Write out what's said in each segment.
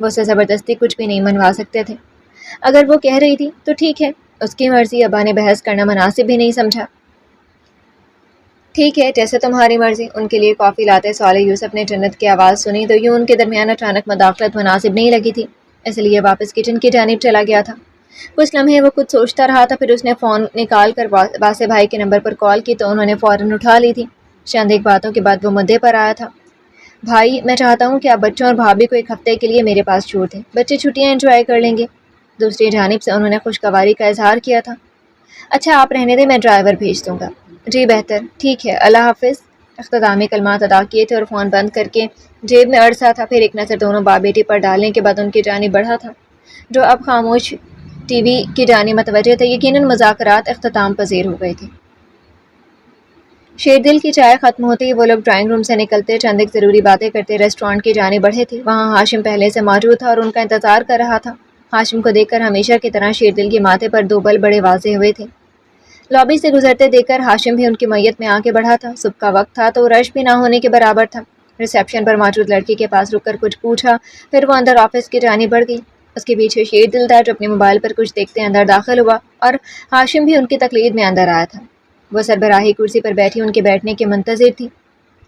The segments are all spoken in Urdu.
وہ اسے زبردستی کچھ بھی نہیں منوا سکتے تھے۔ اگر وہ کہہ رہی تھی تو ٹھیک ہے، اس کی مرضی، ابا نے بحث کرنا مناسب بھی نہیں سمجھا۔ ٹھیک ہے، جیسے تمہاری مرضی۔ ان کے لیے کافی لاتے صالح یوسف نے جنت کی آواز سنی تو یوں ان کے درمیان اچانک مداخلت مناسب نہیں لگی تھی، اس لیے واپس کچن کی جانب چلا گیا تھا۔ کچھ لمحے وہ کچھ سوچتا رہا تھا، پھر اس نے فون نکال کر واسع بھائی کے نمبر پر کال کی تو انہوں نے فوراً اٹھا لی تھی۔ چند ایک باتوں کے بعد وہ مدعے پر آیا تھا۔ بھائی، میں چاہتا ہوں کہ آپ بچوں اور بھابھی کو ایک ہفتے کے لیے میرے پاس چھوڑ دیں، بچے چھٹیاں انجوائے کر لیں گے۔ دوسری جانب سے انہوں نے خوشگواری کا اظہار کیا تھا۔ اچھا آپ رہنے دیں، میں ڈرائیور بھیج دوں گا۔ جی بہتر، ٹھیک ہے، اللہ حافظ۔ اختتامی کلمات ادا کیے تھے اور فون بند کر کے جیب میں اڑسا تھا، پھر ایک نظر دونوں باپ بیٹی پر ڈالنے کے بعد ان کی جانب بڑھا تھا جو اب خاموش ٹی وی کی جانب متوجہ تھے۔ یقیناً مذاکرات اختتام پذیر ہو گئے تھے۔ شیردل کی چائے ختم ہوتے ہی وہ لوگ ڈرائنگ روم سے نکلتے چند ایک ضروری باتیں کرتے ریسٹورانٹ کی جانب بڑھے تھے۔ وہاں ہاشم پہلے سے موجود تھا اور ان کا انتظار کر رہا تھا۔ ہاشم کو دیکھ کر ہمیشہ کی طرح شیردل کے ماتھے پر 2 بل بڑے واضح ہوئے تھے۔ لابی سے گزرتے دیکھ کر ہاشم بھی ان کی میت میں آگے بڑھا تھا۔ صبح کا وقت تھا تو رش بھی نہ ہونے کے برابر تھا۔ ریسیپشن پر موجود لڑکی کے پاس رک کر کچھ پوچھا، پھر وہ اندر آفس کی جانب بڑھ گئی۔ اس کے پیچھے شیردل تھا جو اپنے موبائل پر کچھ دیکھتے اندر داخل ہوا اور ہاشم بھی ان کی تقلید میں اندر آیا تھا۔ وہ سربراہی کرسی پر بیٹھی ان کے بیٹھنے کے منتظر تھی۔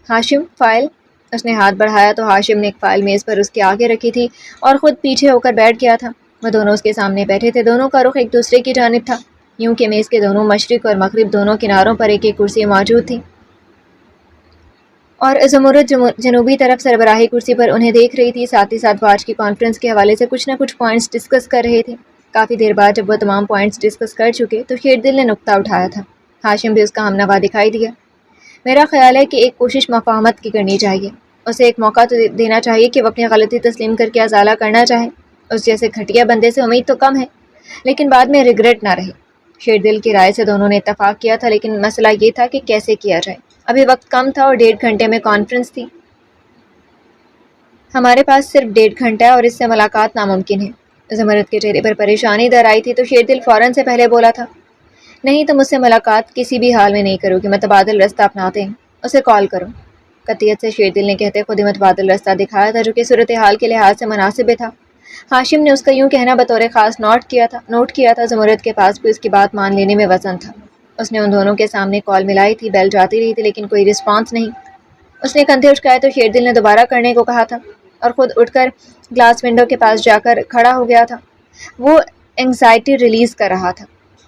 ہاشم، فائل؟ اس نے ہاتھ بڑھایا تو ہاشم نے ایک فائل میز پر اس کے آگے رکھی تھی اور خود پیچھے ہو کر بیٹھ گیا تھا۔ وہ دونوں اس کے سامنے بیٹھے تھے، دونوں کا رخ ایک دوسرے کی جانب تھا، یوں کہ میز کے دونوں مشرق اور مغرب دونوں کناروں پر ایک ایک کرسی موجود تھی اور زمرد جنوبی طرف سربراہی کرسی پر انہیں دیکھ رہی تھی۔ ساتھ ہی ساتھ وہ آج کی کانفرنس کے حوالے سے کچھ نہ کچھ پوائنٹس ڈسکس کر رہے تھے۔ کافی دیر بعد جب وہ تمام پوائنٹس ڈسکس کر چکے تو شیردل نے نقطہ اٹھایا تھا۔ ہاشم بھی اس کا ہمنوا دکھائی دیا۔ میرا خیال ہے کہ ایک کوشش مفاہمت کی کرنی چاہیے، اسے ایک موقع تو دینا چاہیے کہ وہ اپنی غلطی تسلیم کر کے ازالہ کرنا چاہے۔ اس جیسے گھٹیا بندے سے امید تو کم ہے، لیکن بعد میں ریگریٹ نہ رہے۔ شیردل کی رائے سے دونوں نے اتفاق کیا تھا، لیکن مسئلہ یہ تھا کہ کیسے کیا جائے۔ ابھی وقت کم تھا اور 1.5 گھنٹے میں کانفرنس تھی۔ ہمارے پاس صرف 1.5 گھنٹہ ہے اور اس سے ملاقات ناممکن ہے۔ زمرد کے چہرے پر پریشانی در آئی تھی تو شیردل فوراً سے پہلے بولا تھا، نہیں تم مجھ سے ملاقات کسی بھی حال میں نہیں کرو گی، متبادل رستہ اپناتے ہیں، اسے کال کرو۔ قطعیت سے شیردل نے کہتے خود ہی متبادل رستہ دکھایا تھا جو کہ صورتحال کے لحاظ سے مناسب بھی تھا۔ ہاشم نے اس کا یوں کہنا بطور خاص نوٹ کیا تھا۔ زمرد کے پاس بھی اس کی بات مان لینے میں وزن تھا۔ اس نے ان دونوں کے سامنے کال ملائی تھی، بیل جاتی رہی تھی لیکن کوئی رسپانس نہیں۔ اس نے کندھے اچکائے تو شیردل نے دوبارہ کرنے کو کہا تھا اور خود اٹھ کر گلاس ونڈو کے پاس جا کر کھڑا ہو گیا تھا۔ وہ اینگزائٹی ریلیز کر رہا تھا۔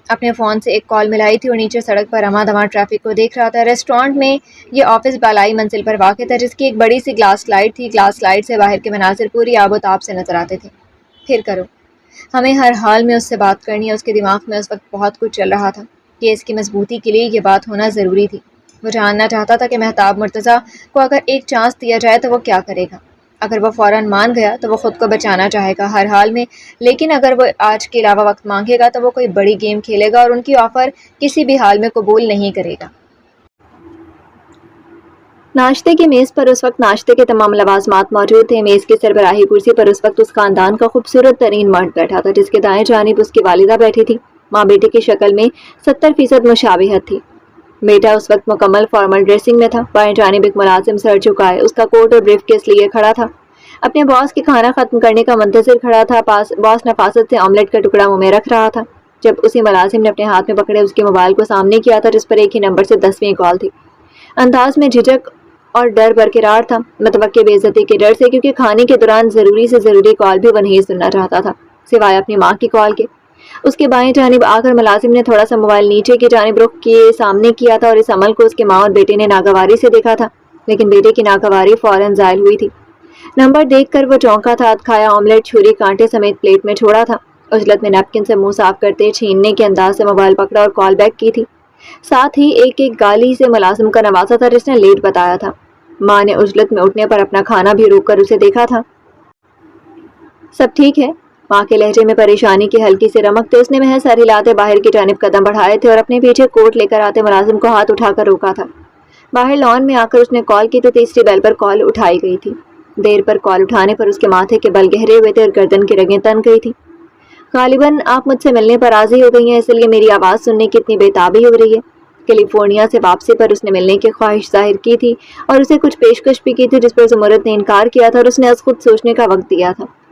اپنے فون سے ایک کال ملائی تھی اور نیچے سڑک پر رواں دواں ٹریفک کو دیکھ رہا تھا۔ ریسٹورانٹ میں یہ آفس بالائی منزل پر واقع تھا جس کی ایک بڑی سی گلاس سلائڈ تھی۔ گلاس سلائڈ سے باہر کے مناظر پوری آب و تاب سے نظر آتے تھے۔ پھر کرو، ہمیں ہر حال میں اس سے بات کرنی ہے۔ اس کے دماغ میں اس وقت بہت کچھ چل رہا تھا کہ اس کی مضبوطی کے لیے یہ بات ہونا ضروری تھی۔ وہ جاننا چاہتا تھا کہ مہتاب مرتضیٰ کو اگر ایک چانس دیا جائے تو وہ کیا کرے گا۔ اگر وہ فوراً مان گیا تو وہ خود کو بچانا چاہے گا ہر حال میں، لیکن اگر وہ آج کے علاوہ وقت مانگے گا تو وہ کوئی بڑی گیم کھیلے گا اور ان کی آفر کسی بھی حال میں قبول نہیں کرے گا۔ ناشتے کی میز پر اس وقت ناشتے کے تمام لوازمات موجود تھے۔ میز کی سربراہی کرسی پر اس وقت اس خاندان کا خوبصورت ترین مرد بیٹھا تھا جس کے دائیں جانب اس کی والدہ بیٹھی تھی۔ ماں بیٹے کی شکل میں 70% مشابہت تھی۔ بیٹا اس وقت مکمل فارمل ڈریسنگ میں تھا، بائیں جانب ایک ملازم سر جھکائے اس کا کوٹ اور بریف کیس لیے کھڑا تھا، اپنے باس کے کھانا ختم کرنے کا منتظر کھڑا تھا۔ باس نفاست سے آملیٹ کا ٹکڑا منہ میں رکھ رہا تھا جب اسی ملازم نے اپنے ہاتھ میں پکڑے اس کے موبائل کو سامنے کیا تھا جس پر ایک ہی نمبر سے 10ویں کال تھی۔ انداز میں جھجک اور ڈر برقرار تھا، متوقع بے عزتی کے ڈر سے، کیونکہ کھانے کے دوران ضروری سے ضروری کال بھی وہ نہیں سننا چاہتا تھا سوائے اپنی ماں کی کال کے۔ اس کے بائیں جانب آ کر ملازم نے تھوڑا سا موبائل نیچے کی جانب رخ کیے سامنے کیا تھا اور اس عمل کو اس کے ماں اور بیٹے نے ناگواری سے دیکھا تھا، لیکن بیٹے کی ناگواری فوراً زائل ہوئی تھی۔ نمبر دیکھ کر وہ چونکا تھا۔ کھایا آملیٹ چھری کانٹے سمیت پلیٹ میں چھوڑا تھا۔ عجلت میں نیپکن سے منہ صاف کرتے چھیننے کے انداز سے موبائل پکڑا اور کال بیک کی تھی، ساتھ ہی ایک ایک گالی سے ملازم کا نوازا تھا جس نے لیٹ بتایا تھا۔ ماں نے عجلت میں اٹھنے پر اپنا کھانا بھی روک کر اسے دیکھا تھا۔ سب ٹھیک ہے؟ ماں کے لہجے میں پریشانی کی ہلکی سی رمق تھی۔ اس نے محض سر ہلاتے باہر کی جانب قدم بڑھائے تھے اور اپنے پیچھے کوٹ لے کر آتے ملازم کو ہاتھ اٹھا کر روکا تھا۔ باہر لان میں آ کر اس نے کال کی تو تیسری بیل پر کال اٹھائی گئی تھی۔ دیر پر کال اٹھانے پر اس کے ماتھے کے بل گہرے ہوئے تھے اور گردن کی رگیں تن گئی تھی۔ غالباً آپ مجھ سے ملنے پر راضی ہو گئی ہیں، اس لیے میری آواز سننے کی اتنی بےتابی ہو رہی ہے۔ کیلیفورنیا سے واپسی پر اس نے ملنے کی خواہش ظاہر کی تھی اور اسے کچھ پیشکش بھی کی تھی جس پر زمرد نے انکار کیا تھا اور اس نے از خود سوچنے کا وقت دیا تھا۔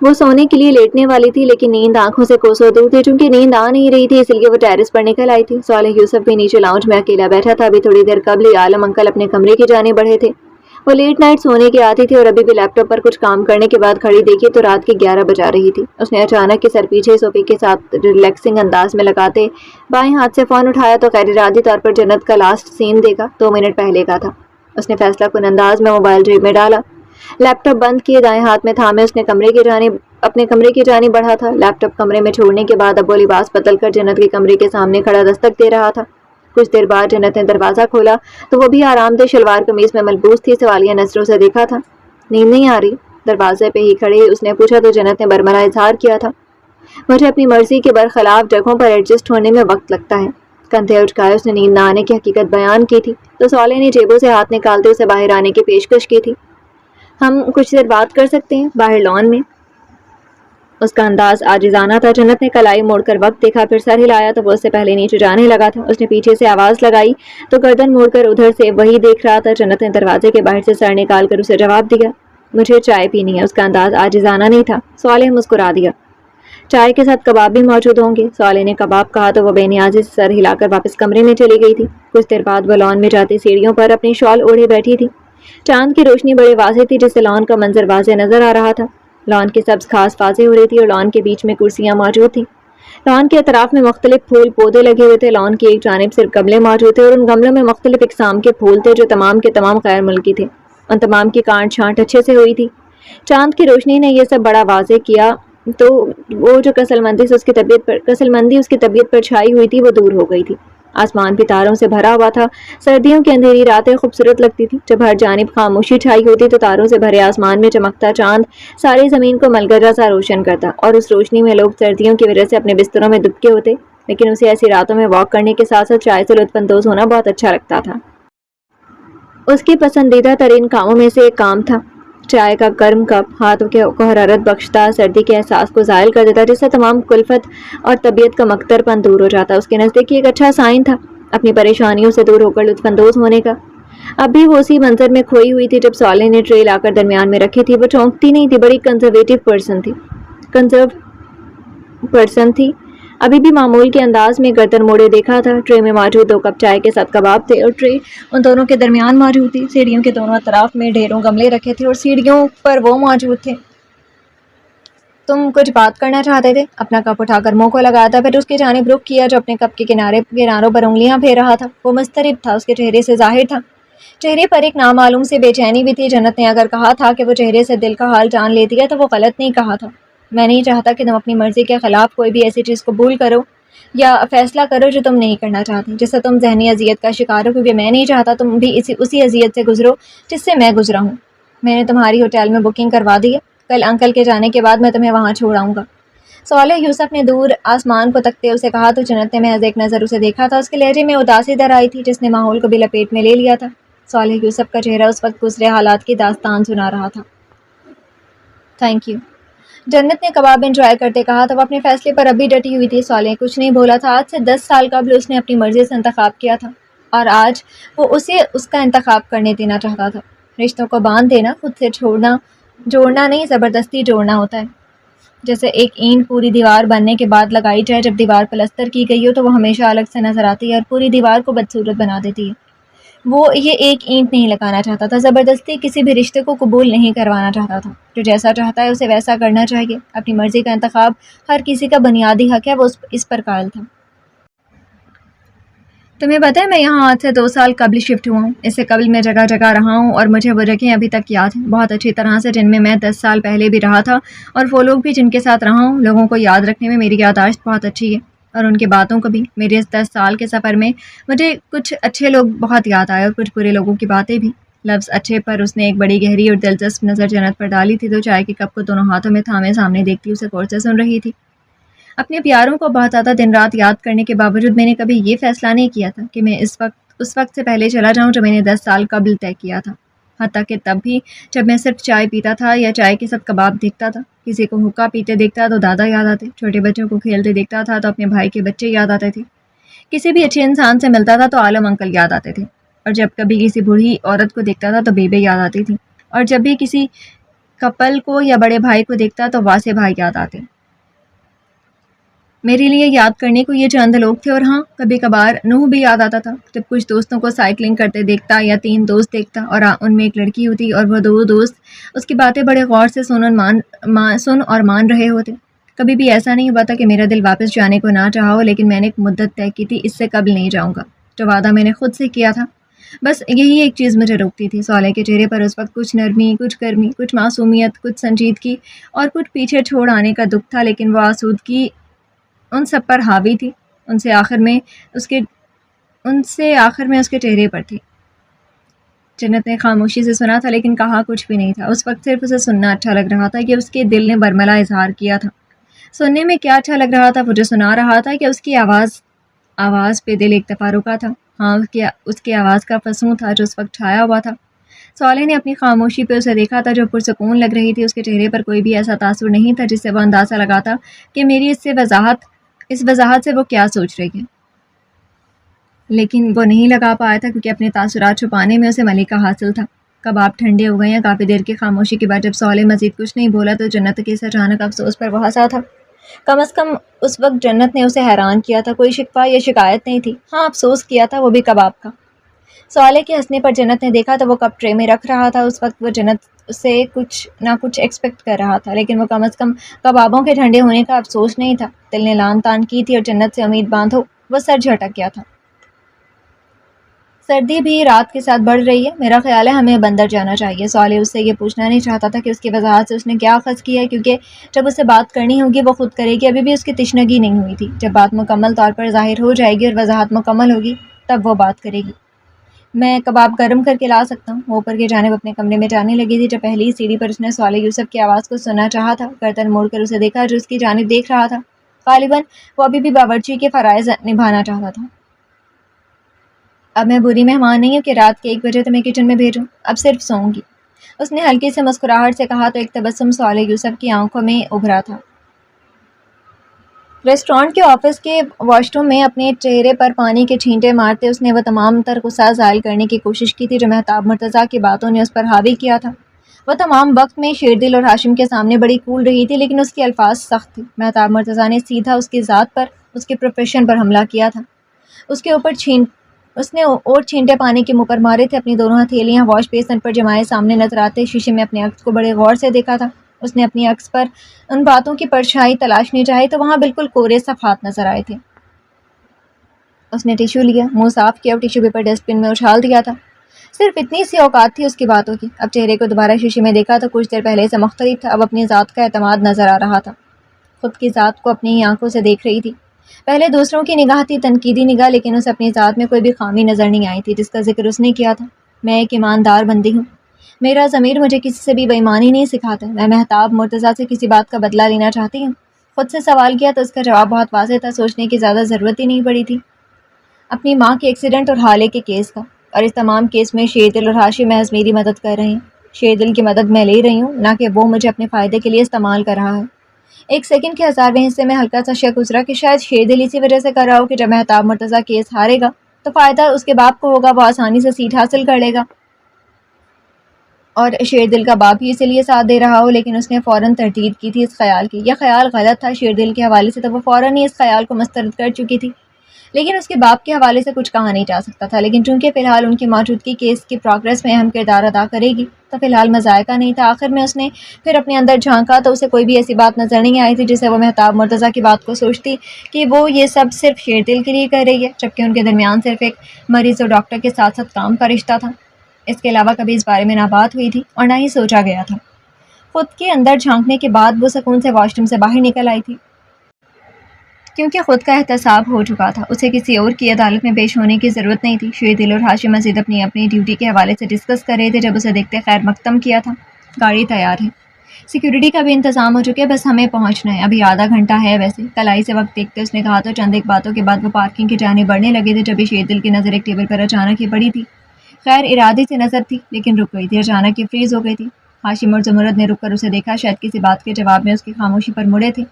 وہ سونے کے لیے لیٹنے والی تھی لیکن نیند آنکھوں سے کوسوں دور تھی. چونکہ نیند آ نہیں رہی تھی اس لیے وہ ٹیرس پر نکل آئی تھی. صالح یوسف بھی نیچے لاؤنج میں اکیلا بیٹھا تھا. ابھی تھوڑی دیر قبل ہی عالم انکل اپنے کمرے کی جانب بڑھے تھے. وہ لیٹ نائٹ سونے کی عادی تھی اور ابھی بھی لیپ ٹاپ پر کچھ کام کرنے کے بعد گھڑی دیکھی تو رات کی 11 بجا رہی تھی. اس نے اچانک کے سر پیچھے صوفے کے ساتھ ریلیکسنگ انداز میں لگاتے بائیں ہاتھ سے فون اٹھایا تو غیر ارادی طور پر جنت کا لاسٹ سین دیکھا. 2 منٹ پہلے کا تھا. اس نے فیصلہ کن انداز میں موبائل جیب میں ڈالا. لیپ ٹاپ بند کیے دائیں ہاتھ میں تھامے اس نے اپنے کمرے کی جانب بڑھا تھا. لیپ ٹاپ کمرے میں چھوڑنے کے بعد اب وہ لباس بدل کر جنت کے کمرے کے سامنے کھڑا دستک دے رہا تھا. کچھ دیر بعد جنت نے دروازہ کھولا تو وہ بھی آرام دہ شلوار قمیض میں ملبوس تھی. سوالیہ نظروں سے دیکھا تھا. نیند نہیں آ رہی؟ دروازے پہ ہی کھڑے اس نے پوچھا تو جنت نے برملا اظہار کیا تھا. مجھے اپنی مرضی کے برخلاف جگہوں پر ایڈجسٹ ہونے میں وقت لگتا ہے. کندھے اٹھائے اس نے نیند نہ آنے کی حقیقت بیان کی تھی تو صالح نے جیبوں سے ہاتھ نکالتے اسے باہر آنے کی پیشکش کی تھی. ہم کچھ دیر بات کر سکتے ہیں باہر لان میں؟ اس کا انداز عاجزانہ تھا. جنت نے کلائی موڑ کر وقت دیکھا پھر سر ہلایا تو وہ اس سے پہلے نیچے جانے لگا تھا. اس نے پیچھے سے آواز لگائی تو گردن موڑ کر ادھر سے وہی دیکھ رہا تھا. جنت نے دروازے کے باہر سے سر نکال کر اسے جواب دیا. مجھے چائے پینی ہے. اس کا انداز عاجزانہ نہیں تھا. صالح مسکرا دیا. چائے کے ساتھ کباب بھی موجود ہوں گے. صالح نے کباب کہا تو وہ بے نیازی سے سر ہلا کر واپس کمرے میں چلی گئی تھی. کچھ دیر بعد وہ لان میں جاتی سیڑھیوں پر اپنی شال اوڑھے بیٹھی تھی. چاند کی روشنی بڑے واضح تھی جس سے لان کا منظر واضح نظر آ رہا تھا. لان کی سبز گھاس واضح ہو رہی تھی اور لان کے بیچ میں کرسیاں موجود تھیں. لان کے اطراف میں مختلف پھول پودے لگے ہوئے تھے. لان کی ایک جانب صرف گملے موجود تھے اور ان گملوں میں مختلف اقسام کے پھول تھے جو تمام کے تمام غیر ملکی تھے. ان تمام کی کاٹ چھانٹ اچھے سے ہوئی تھی. چاند کی روشنی نے یہ سب بڑا واضح کیا تو وہ جو کسل مندی اس کی طبیعت پر چھائی ہوئی تھی وہ دور ہو گئی تھی. آسمان بھی تاروں سے بھرا ہوا تھا. سردیوں کی اندھیری راتیں خوبصورت لگتی تھی. جب ہر جانب خاموشی چھائی ہوتی تو تاروں سے بھرے آسمان میں چمکتا چاند ساری زمین کو ملگرجہ سا روشن کرتا اور اس روشنی میں لوگ سردیوں کی وجہ سے اپنے بستروں میں دبکے ہوتے. لیکن اسے ایسی راتوں میں واک کرنے کے ساتھ ساتھ چائے سے لطف اندوز ہونا بہت اچھا لگتا تھا. اس کی پسندیدہ ترین کاموں میں سے ایک کام تھا. چائے کا گرم کپ ہاتھوں کو حرارت بخشتا سردی کے احساس کو زائل کر دیتا جس سے تمام کلفت اور طبیعت کا مکدر پن دور ہو جاتا. اس کے نزدیک ایک اچھا سائن تھا اپنی پریشانیوں سے دور ہو کر لطف اندوز ہونے کا. اب بھی وہ اسی منظر میں کھوئی ہوئی تھی جب صالح نے ٹرے لا کر درمیان میں رکھی تھی. وہ چونکتی نہیں تھی. بڑی کنزرو پرسن تھی. ابھی بھی معمول کے انداز میں گردن موڑے دیکھا تھا. ٹرے میں موجود 2 کپ چائے کے ساتھ کباب تھے اور ٹرے ان دونوں کے درمیان موجود تھی. سیڑھیوں کے دونوں اطراف میں ڈھیروں گملے رکھے تھے اور سیڑھیوں پر وہ موجود تھے. تم کچھ بات کرنا چاہتے تھے؟ اپنا کپ اٹھا کر منہ کو لگایا تھا پھر اس کی جانب رخ کیا جو اپنے کپ کے کناروں پر انگلیاں پھیر رہا تھا. وہ مضطرب تھا. اس کے چہرے سے ظاہر تھا. چہرے پر ایک نامعلوم سے بے چینی بھی تھی. جنت نے اگر کہا تھا کہ وہ چہرے سے دل کا حال جان لیتی ہے تو وہ غلط نہیں کہا تھا. میں نہیں چاہتا کہ تم اپنی مرضی کے خلاف کوئی بھی ایسی چیز قبول کرو یا فیصلہ کرو جو تم نہیں کرنا چاہتی جس سے تم ذہنی اذیت کا شکار ہو کیونکہ میں نہیں چاہتا تم بھی اسی اذیت سے گزرو جس سے میں گزرا ہوں. میں نے تمہاری ہوٹل میں بکنگ کروا دی ہے. کل انکل کے جانے کے بعد میں تمہیں وہاں چھوڑ آؤں گا. صالح یوسف نے دور آسمان کو تکتے اسے کہا تو جنت نے محض ایک نظر اسے دیکھا تھا. اس کے لہجے میں اداسی در آئی تھی جس نے ماحول کو بھی لپیٹ میں لے لیا تھا. صالح یوسف کا چہرہ اس وقت گزرے حالات کی داستان سنا رہا تھا. Thank you. جنت نے کباب انجوائے کرتے کہا تو وہ اپنے فیصلے پر ابھی ڈٹی ہوئی تھی. صالح کچھ نہیں بولا تھا. آج سے 10 سال قبل اس نے اپنی مرضی سے انتخاب کیا تھا اور آج وہ اسے اس کا انتخاب کرنے دینا چاہتا تھا. رشتوں کو باندھ دینا خود سے جوڑنا نہیں زبردستی جوڑنا ہوتا ہے. جیسے ایک اینٹ پوری دیوار بننے کے بعد لگائی جائے. جب دیوار پلستر کی گئی ہو تو وہ ہمیشہ الگ سے نظر آتی ہے اور پوری دیوار کو بدصورت بنا دیتی ہے. وہ یہ ایک اینٹ نہیں لگانا چاہتا تھا. زبردستی کسی بھی رشتے کو قبول نہیں کروانا چاہتا تھا. جو جیسا چاہتا ہے اسے ویسا کرنا چاہیے. اپنی مرضی کا انتخاب ہر کسی کا بنیادی حق ہے. وہ اس پر قائل تھا. تمہیں پتہ ہے میں یہاں آج سے 2 سال قبل شفٹ ہوا ہوں. اس سے قبل میں جگہ جگہ رہا ہوں اور مجھے وہ جگہیں ابھی تک یاد ہیں بہت اچھی طرح سے جن میں میں 10 سال پہلے بھی رہا تھا اور وہ لوگ بھی جن کے ساتھ رہا ہوں. لوگوں کو یاد رکھنے میں میری یادداشت بہت اچھی ہے اور ان کی باتوں کو بھی. میرے اس 10 سال کے سفر میں مجھے کچھ اچھے لوگ بہت یاد آئے اور کچھ برے لوگوں کی باتیں بھی. لفظ اچھے پر اس نے ایک بڑی گہری اور دلچسپ نظر جنت پر ڈالی تھی تو چائے کے کپ کو دونوں ہاتھوں میں تھامے سامنے دیکھتی اسے غور سے سن رہی تھی. اپنے پیاروں کو بہت زیادہ دن رات یاد کرنے کے باوجود میں نے کبھی یہ فیصلہ نہیں کیا تھا کہ میں اس وقت سے پہلے چلا جاؤں جو میں نے 10 سال قبل طے کیا تھا. حتیٰ کہ تب بھی جب میں صرف چائے پیتا تھا یا چائے کے ساتھ کباب دیکھتا تھا. کسی کو حقہ پیتے دیکھتا تو دادا یاد آتے. چھوٹے بچوں کو کھیلتے دیکھتا تھا تو اپنے بھائی کے بچے یاد آتے تھے. کسی بھی اچھے انسان سے ملتا تھا تو عالم انکل یاد آتے تھے اور جب کبھی کسی بوڑھی عورت کو دیکھتا تھا تو بیبے یاد آتی تھی اور جب بھی کسی کپل کو یا بڑے بھائی کو دیکھتا تو واسع بھائی یاد آتے، میرے لیے یاد کرنے کو یہ چند لوگ تھے۔ اور ہاں، کبھی کبھار نوح بھی یاد آتا تھا، جب کچھ دوستوں کو سائیکلنگ کرتے دیکھتا یا 3 دوست دیکھتا اور ان میں ایک لڑکی ہوتی اور وہ 2 دوست اس کی باتیں بڑے غور سے سن اور مان رہے ہوتے۔ کبھی بھی ایسا نہیں ہوا تھا کہ میرا دل واپس جانے کو نہ چاہا ہو، لیکن میں نے ایک مدت طے کی تھی، اس سے قبل نہیں جاؤں گا، جو وعدہ میں نے خود سے کیا تھا۔ بس یہی ایک چیز مجھے روکتی تھی۔ صالح کے چہرے پر اس وقت کچھ نرمی، کچھ گرمی، کچھ معصومیت، کچھ سنجیدگی اور کچھ پیچھے چھوڑ آنے کا دکھ تھا، لیکن وہ آسودگی ان سب پر حاوی تھی، ان سے آخر میں اس کے چہرے پر تھی۔ جنت نے خاموشی سے سنا تھا، لیکن کہا کچھ بھی نہیں تھا۔ اس وقت صرف اسے سننا اچھا لگ رہا تھا کہ اس کے دل نے برملا اظہار کیا تھا۔ سننے میں کیا اچھا لگ رہا تھا، وہ جو سنا رہا تھا کہ اس کی آواز پہ دل ایک دفعہ رکا تھا۔ ہاں، اس کی آواز کا فسوں تھا جو اس وقت چھایا ہوا تھا۔ صالح نے اپنی خاموشی پہ اسے دیکھا تھا، جو پرسکون لگ رہی تھی۔ اس کے چہرے پر کوئی بھی ایسا تاثر نہیں تھا جس سے وہ اندازہ لگاتا کہ میری اس وضاحت سے وہ کیا سوچ رہی ہے، لیکن وہ نہیں لگا پایا تھا کیونکہ اپنے تاثرات چھپانے میں اسے ملکہ حاصل تھا۔ کباب ٹھنڈے ہو گئے ہیں۔ کافی دیر کی خاموشی کے بعد جب صالح مزید کچھ نہیں بولا تو جنت کے اس اچانک افسوس پر وہ ہنسا تھا۔ کم از کم اس وقت جنت نے اسے حیران کیا تھا، کوئی شکوہ یا شکایت نہیں تھی۔ ہاں، افسوس کیا تھا، وہ بھی کباب کا۔ صالح کے ہنسنے پر جنت نے دیکھا تو وہ کپ ٹرے میں رکھ رہا تھا۔ اس وقت وہ جنت سے کچھ نہ کچھ ایکسپیکٹ کر رہا تھا، لیکن وہ کم از کم کبابوں کے ٹھنڈے ہونے کا افسوس نہیں تھا۔ دل نے لان تان کی تھی اور جنت سے امید باندھو وہ سر جھٹک گیا تھا۔ سردی بھی رات کے ساتھ بڑھ رہی ہے، میرا خیال ہے ہمیں بندر جانا چاہیے۔ صالح اس سے یہ پوچھنا نہیں چاہتا تھا کہ اس کی وضاحت سے اس نے کیا اخذ کیا ہے، کیونکہ جب اسے بات کرنی ہوگی وہ خود کرے گی۔ ابھی بھی اس کی تشنگی نہیں ہوئی تھی۔ جب بات مکمل طور پر ظاہر ہو جائے گی اور وضاحت مکمل ہوگی تب وہ بات کرے گی۔ میں کباب گرم کر کے لا سکتا ہوں؟ وہ اوپر کی جانب اپنے کمرے میں جانے لگی تھی جب پہلی سیڑھی پر اس نے صالح یوسف کی آواز کو سننا چاہا تھا۔ گردن موڑ کر اسے دیکھا جو اس کی جانب دیکھ رہا تھا۔ غالباً وہ ابھی بھی باورچی کے فرائض نبھانا چاہتا تھا۔ اب میں بری مہمان نہیں ہوں کہ رات کے 1 بجے تمہیں کچن میں بھیجوں، اب صرف سوؤں گی، اس نے ہلکی سے مسکراہٹ سے کہا تو ایک تبسم صالح یوسف کی آنکھوں میں ابھرا تھا۔ ریسٹورانٹ کے آفس کے واش روم میں اپنے چہرے پر پانی کے چھینٹے مارتے اس نے وہ تمام تر غصہ زائل کرنے کی کوشش کی تھی جو مہتاب مرتضیٰ کی باتوں نے اس پر حاوی کیا تھا۔ وہ تمام وقت میں شیردل اور ہاشم کے سامنے بڑی کول رہی تھی، لیکن اس کے الفاظ سخت تھے۔ مہتاب مرتضیٰ نے سیدھا اس کی ذات پر، اس کے پروفیشن پر حملہ کیا تھا۔ اس نے اور چھینٹے پانی کے منہ پر مارے تھے۔ اپنی دونوں ہتھیلیاں واش بیسن پر جمائے سامنے نظر آتے شیشے میں اپنے عکس کو بڑے غور سے دیکھا تھا۔ اس نے اپنی عکس پر ان باتوں کی پرچھائی تلاشنی چاہی تو وہاں بالکل کورے صفحات نظر آئے تھے۔ اس نے ٹیشو لیا، منہ صاف کیا اور ٹیشو پیپر ڈسٹ بن میں اچھال دیا تھا۔ صرف اتنی سی اوقات تھی اس کی باتوں کی۔ اب چہرے کو دوبارہ شیشے میں دیکھا تو کچھ دیر پہلے سے مختلف تھا۔ اب اپنی ذات کا اعتماد نظر آ رہا تھا، خود کی ذات کو اپنی ہی آنکھوں سے دیکھ رہی تھی۔ پہلے دوسروں کی نگاہ تھی، تنقیدی نگاہ، لیکن اسے اپنی ذات میں کوئی بھی خامی نظر نہیں آئی تھی جس کا ذکر اس نے کیا تھا۔ میں ایک ایماندار بندی ہوں، میرا ضمیر مجھے کسی سے بھی بے ایمانی نہیں سکھاتا۔ میں مہتاب مرتضیٰ سے کسی بات کا بدلہ لینا چاہتی ہوں۔ خود سے سوال کیا تو اس کا جواب بہت واضح تھا، سوچنے کی زیادہ ضرورت ہی نہیں پڑی تھی۔ اپنی ماں کے ایکسیڈنٹ اور حالے کے کیس کا، اور اس تمام کیس میں شیردل اور ہاشم محض میری مدد کر رہے ہیں۔ شیردل کی مدد میں لے رہی ہوں، نہ کہ وہ مجھے اپنے فائدے کے لیے استعمال کر رہا ہے۔ ایک سیکنڈ کے 1000ویں حصے میں ہلکا سا شک گزرا کہ شاید شیردل اسی وجہ سے کر رہا ہو کہ جب مہتاب مرتضیٰ کیس ہارے گا تو فائدہ اس کے باپ کو ہوگا، وہ آسانی سے سیٹ حاصل کر لے گا اور شیردل کا باپ ہی اسی لیے ساتھ دے رہا ہو۔ لیکن اس نے فوراً تردید کی تھی اس خیال کی۔ یہ خیال غلط تھا شیردل کے حوالے سے، تو وہ فوراً ہی اس خیال کو مسترد کر چکی تھی، لیکن اس کے باپ کے حوالے سے کچھ کہا نہیں جا سکتا تھا۔ لیکن چونکہ فی الحال ان کی موجودگی کیس کی پروگریس میں اہم کردار ادا کرے گی تو فی الحال مذائقہ نہیں تھا۔ آخر میں اس نے پھر اپنے اندر جھانکا تو اسے کوئی بھی ایسی بات نظر نہیں آئی تھی جسے وہ مہتاب مرتضیٰ کی بات کو سوچتی کہ وہ یہ سب صرف شیردل کے لیے کر رہی ہے، جبکہ ان کے درمیان صرف ایک مریض اور ڈاکٹر کے ساتھ ساتھ کام کا رشتہ تھا۔ اس کے علاوہ کبھی اس بارے میں نہ بات ہوئی تھی اور نہ ہی سوچا گیا تھا۔ خود کے اندر جھانکنے کے بعد وہ سکون سے واش روم سے باہر نکل آئی تھی، کیونکہ خود کا احتساب ہو چکا تھا۔ اسے کسی اور کی عدالت میں پیش ہونے کی ضرورت نہیں تھی۔ شیردل اور ہاشم مزید اپنی ڈیوٹی کے حوالے سے ڈسکس کر رہے تھے جب اسے دیکھتے خیر مقدم کیا تھا۔ گاڑی تیار ہے، سیکیورٹی کا بھی انتظام ہو چکے، بس ہمیں پہنچنا ہے، ابھی آدھا گھنٹہ ہے۔ ویسے کلائی سے وقت دیکھتے اس نے کہا تو چند ایک باتوں کے بعد وہ پارکنگ کی جانب بڑھنے لگے تھے جبھی شیردل کی نظر ایک ٹیبل پر اچانک ہی پڑی تھی۔ خیر ارادی سے نظر تھی لیکن رک گئی تھی، اچانک ہی فریز ہو گئی تھی۔ ہاشم اور زمرد نے رک کر اسے دیکھا، شاید کسی بات کے جواب میں اس کی خاموشی پر مڑے تھے۔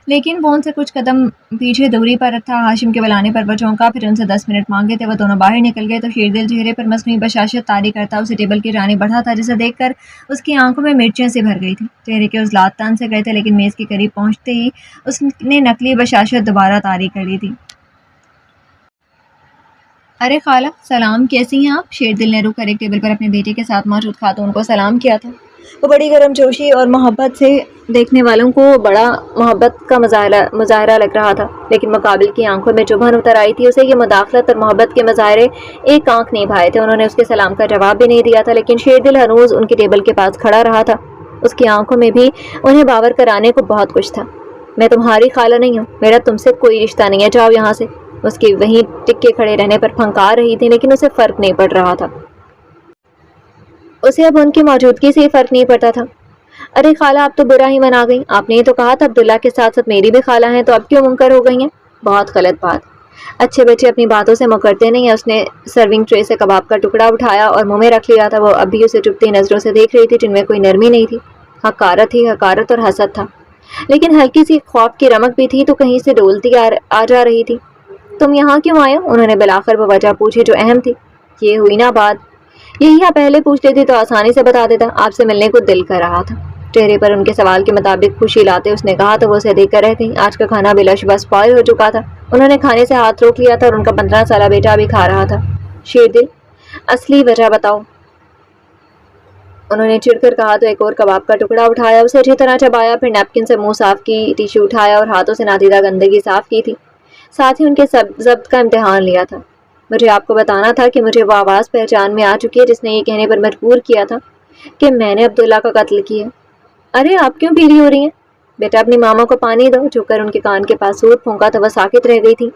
لیکن وہ ان سے کچھ قدم پیچھے دوری پر تھا۔ ہاشم کے بلانے پر وہ چونکا، پھر ان سے 10 منٹ مانگے تھے۔ وہ دونوں باہر نکل گئے تو شیردل چہرے پر مصنوعی بشاشت طاری کرتا اسے ٹیبل کی جانب بڑھا تھا، جسے دیکھ کر اس کی آنکھوں میں مرچیں سے بھر گئی تھی۔ چہرے کے عضلات تن سے گئے تھے، لیکن میز کے قریب پہنچتے ہی اس نے نقلی بشاشت دوبارہ طاری کر لی تھی۔ ارے خالہ، سلام، کیسی ہیں آپ؟ شیردل نے رک کر ایک ٹیبل پر اپنے بیٹے کے ساتھ موجود خاتون کو سلام کیا تھا۔ وہ بڑی گرم جوشی اور محبت سے دیکھنے والوں کو بڑا محبت کا مظاہرہ لگ رہا تھا، لیکن مقابل کی آنکھوں میں چبھن اتر آئی تھی۔ اسے یہ مداخلت اور محبت کے مظاہرے ایک آنکھ نہیں بھائے تھے۔ انہوں نے اس کے سلام کا جواب بھی نہیں دیا تھا، لیکن شیردل ہنوز ان کے ٹیبل کے پاس کھڑا رہا تھا۔ اس کی آنکھوں میں بھی انہیں باور کرانے کو بہت کچھ تھا۔ میں تمہاری خالہ نہیں ہوں، میرا تم سے کوئی رشتہ نہیں ہے، جاؤ یہاں سے۔ اس کے وہیں ٹکے کھڑے رہنے پر پھنکار رہی تھی، لیکن اسے فرق نہیں پڑ رہا تھا۔ اسے اب ان کی موجودگی سے ہی فرق نہیں پڑتا تھا۔ ارے خالہ، آپ تو برا ہی منا گئی، آپ نے ہی تو کہا تھا عبداللہ کے ساتھ ساتھ میری بھی خالہ ہیں، تو اب کیوں منکر ہو گئی ہیں؟ بہت غلط بات، اچھے بچے اپنی باتوں سے مکرتے نہیں ہیں۔ اس نے سرونگ ٹرے سے کباب کا ٹکڑا اٹھایا اور منہ میں رکھ لیا تھا۔ وہ اب بھی اسے چپتی نظروں سے دیکھ رہی تھی، جن میں کوئی نرمی نہیں تھی، حقارت ہی حقارت اور حسد تھا، لیکن ہلکی سی خوف کی رمق بھی تھی، تو کہیں سے ڈولتی آ جا رہی تھی۔ تم یہاں کیوں آئے ہو؟ انہوں نے بلاخر وہ وجہ پوچھی جو اہم تھی۔ یہ ہوئی نا بات، یہی آپ پہلے پوچھ لیتی تو آسانی سے بتا دیتا، آپ سے ملنے کو دل کر رہا تھا۔ چہرے پر ان کے سوال کے مطابق خوشی لاتے اس نے کہا تو وہ اسے دیکھ کر رہ گئی۔ آج کا کھانا بلا شبہ سپائل ہو چکا تھا۔ انہوں نے کھانے سے ہاتھ روک لیا تھا اور ان کا 15 سالہ بیٹا بھی کھا رہا تھا۔ شیردل، اصلی وجہ بتاؤ، انہوں نے چڑھ کر کہا تو ایک اور کباب کا ٹکڑا اٹھایا، اسے اچھی طرح چبایا، پھر نیپکن سے منہ صاف کی، ٹیشو اٹھایا اور ہاتھوں سے نادیدہ گندگی صاف کی تھی، ساتھ ہی ان کے ضبط کا امتحان لیا تھا۔ مجھے آپ کو بتانا تھا کہ مجھے وہ آواز پہچان میں آ چکی ہے جس نے یہ کہنے پر مجبور کیا تھا کہ میں نے عبداللہ کا قتل کیا۔ ارے آپ کیوں پیلی ہو رہی ہیں؟ بیٹا اپنی ماما کو پانی دو۔ جھک کر ان کے کان کے پاس سوٹ پھونکا تو وہ ساکت رہ گئی تھی،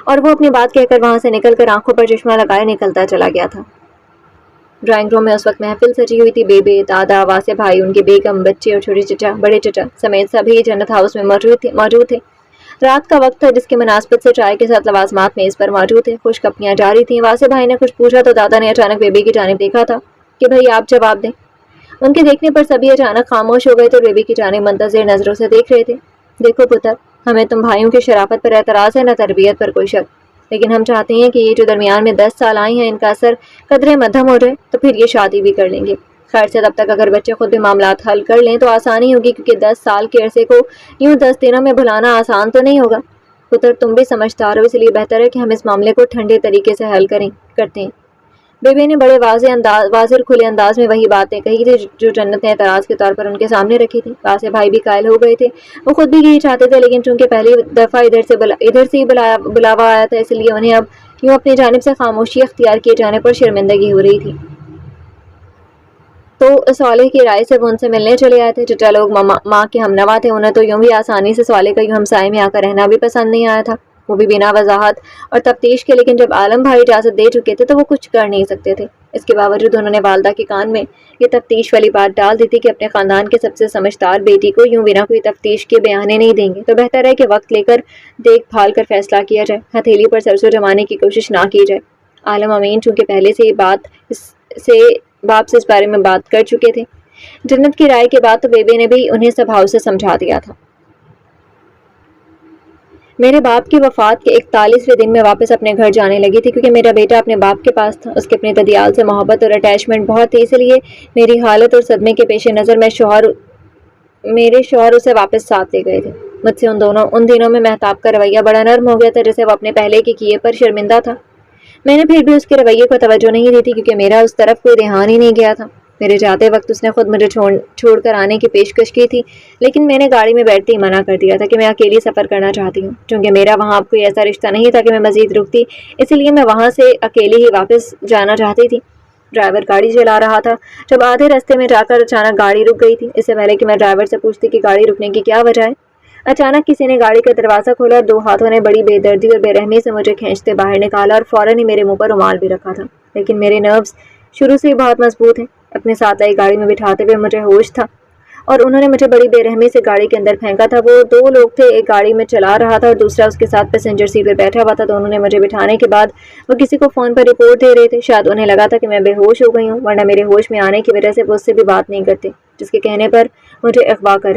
اور وہ اپنی بات کہہ کر وہاں سے نکل کر آنکھوں پر چشمہ لگائے نکلتا چلا گیا تھا۔ ڈرائنگ روم میں اس وقت محفل سجی ہوئی تھی۔ بیبے، دادا، واسع بھائی، ان کی بیگم، بچے اور چھوٹے چچا، بڑے چچا سمیت سبھی جنت ہاؤس میں موجود تھے۔ رات کا وقت تھا، جس کی مناسبت سے چائے کے ساتھ لوازمات میز پر موجود تھے۔ خوش کپیاں جاری تھیں۔ واسع بھائی نے کچھ پوچھا تو دادا نے اچانک بیبی کی جانب دیکھا تھا کہ بھئی آپ جواب دیں۔ ان کے دیکھنے پر سبھی اچانک خاموش ہو گئے تھے اور بیبی کی جانب منتظر نظروں سے دیکھ رہے تھے۔ دیکھو پتر، ہمیں تم بھائیوں کی شرافت پر اعتراض ہے، نہ تربیت پر کوئی شک، لیکن ہم چاہتے ہیں کہ یہ جو درمیان میں 10 سال آئی ہیں ان کا اثر قدرے مدھم ہو جائے تو پھر یہ شادی بھی کر لیں گے۔ خیر سے تب تک اگر بچے خود بھی معاملات حل کر لیں تو آسانی ہوگی، کیونکہ 10 سال کے عرصے کو یوں 10 دنوں میں بھلانا آسان تو نہیں ہوگا۔ پتر تم بھی سمجھدار ہو، اس لیے بہتر ہے کہ ہم اس معاملے کو ٹھنڈے طریقے سے حل کرتے ہیں۔ بیبی نے بڑے واضح اور کھلے انداز میں وہی باتیں کہی تھی جو جنت نے اعتراض کے طور پر ان کے سامنے رکھی تھی۔ واسع بھائی بھی قائل ہو گئے تھے، وہ خود بھی یہی چاہتے تھے، لیکن چونکہ پہلی دفعہ ادھر سے ہی بلاوا آیا تھا، اس لیے انہیں اب یوں اپنی جانب سے خاموشی اختیار کیے جانے پر شرمندگی ہو رہی تھی۔ تو صالح کی رائے سے وہ ان سے ملنے چلے آئے تھے۔ چچا لوگ ماں کے ہمنوا تھے، انہیں تو یوں بھی آسانی سے صالح کا یوں ہمسائے میں آ کر رہنا بھی پسند نہیں آیا تھا، وہ بھی بنا وضاحت اور تفتیش کے، لیکن جب عالم بھائی اجازت دے چکے تھے تو وہ کچھ کر نہیں سکتے تھے۔ اس کے باوجود انہوں نے والدہ کے کان میں یہ تفتیش والی بات ڈال دی تھی کہ اپنے خاندان کے سب سے سمجھدار بیٹی کو یوں بنا کوئی تفتیش کے بیانے نہیں دیں گے، تو بہتر ہے کہ وقت لے کر دیکھ بھال کر فیصلہ کیا جائے، ہتھیلی پر سرسوں جمانے کی کوشش نہ کی جائے۔ عالم امین چونکہ پہلے سے ہی باپ سے اس بارے میں بات کر چکے تھے جنت کی رائے کے بعد، تو بیبی نے بھی انہیں سبھاؤ سے سمجھا دیا تھا۔ میرے باپ کی وفات کے 41ویں دن میں واپس اپنے گھر جانے لگی تھی، کیونکہ میرا بیٹا اپنے باپ کے پاس تھا۔ اس کے اپنے ددیال سے محبت اور اٹیچمنٹ بہت تھی، اس لیے میری حالت اور صدمے کے پیش نظر میرے شوہر اسے واپس ساتھ لے گئے تھے۔ مجھ سے ان دنوں میں مہتاب کا رویہ بڑا نرم ہو گیا تھا، جیسے وہ اپنے پہلے کے کیے پر شرمندہ تھا۔ میں نے پھر بھی اس کے رویے کو توجہ نہیں دی تھی، کیونکہ میرا اس طرف کوئی دھیان ہی نہیں گیا تھا۔ میرے جاتے وقت اس نے خود مجھے چھوڑ کر آنے کی پیشکش کی تھی، لیکن میں نے گاڑی میں بیٹھتے ہی منع کر دیا تھا کہ میں اکیلی سفر کرنا چاہتی ہوں۔ چونکہ میرا وہاں اب کوئی ایسا رشتہ نہیں تھا کہ میں مزید رکتی، اسی لیے میں وہاں سے اکیلی ہی واپس جانا چاہتی تھی۔ ڈرائیور گاڑی چلا رہا تھا جب آدھے راستے میں جا کر اچانک گاڑی رک گئی تھی۔ اس سے پہلے کہ میں ڈرائیور سے پوچھتی کہ گاڑی رکنے کی کیا وجہ ہے، اچانک کسی نے گاڑی کا دروازہ کھولا اور 2 ہاتھوں نے بڑی بے دردی اور بے رحمی سے مجھے کھینچتے باہر نکالا، اور فوراً ہی میرے منہ پر رومال بھی رکھا تھا۔ لیکن میرے نروز شروع سے ہی بہت مضبوط ہیں۔ اپنے ساتھ آئی گاڑی میں بٹھاتے ہوئے مجھے ہوش تھا، اور انہوں نے مجھے بڑی بے رحمی سے گاڑی کے اندر پھینکا تھا۔ وہ 2 لوگ تھے، ایک گاڑی میں چلا رہا تھا اور دوسرا اس کے ساتھ پیسنجر سیٹ پر بیٹھا ہوا تھا۔ تو انہوں نے مجھے بٹھانے کے بعد وہ کسی کو فون پر رپورٹ دے رہے تھے۔ شاید انہیں لگا تھا کہ میں بے ہوش ہو گئی ہوں، ورنہ میرے ہوش میں آنے کی وجہ سے وہ اس سے بھی بات نہیں کرتے، جس کے کہنے پر مجھے اغوا کر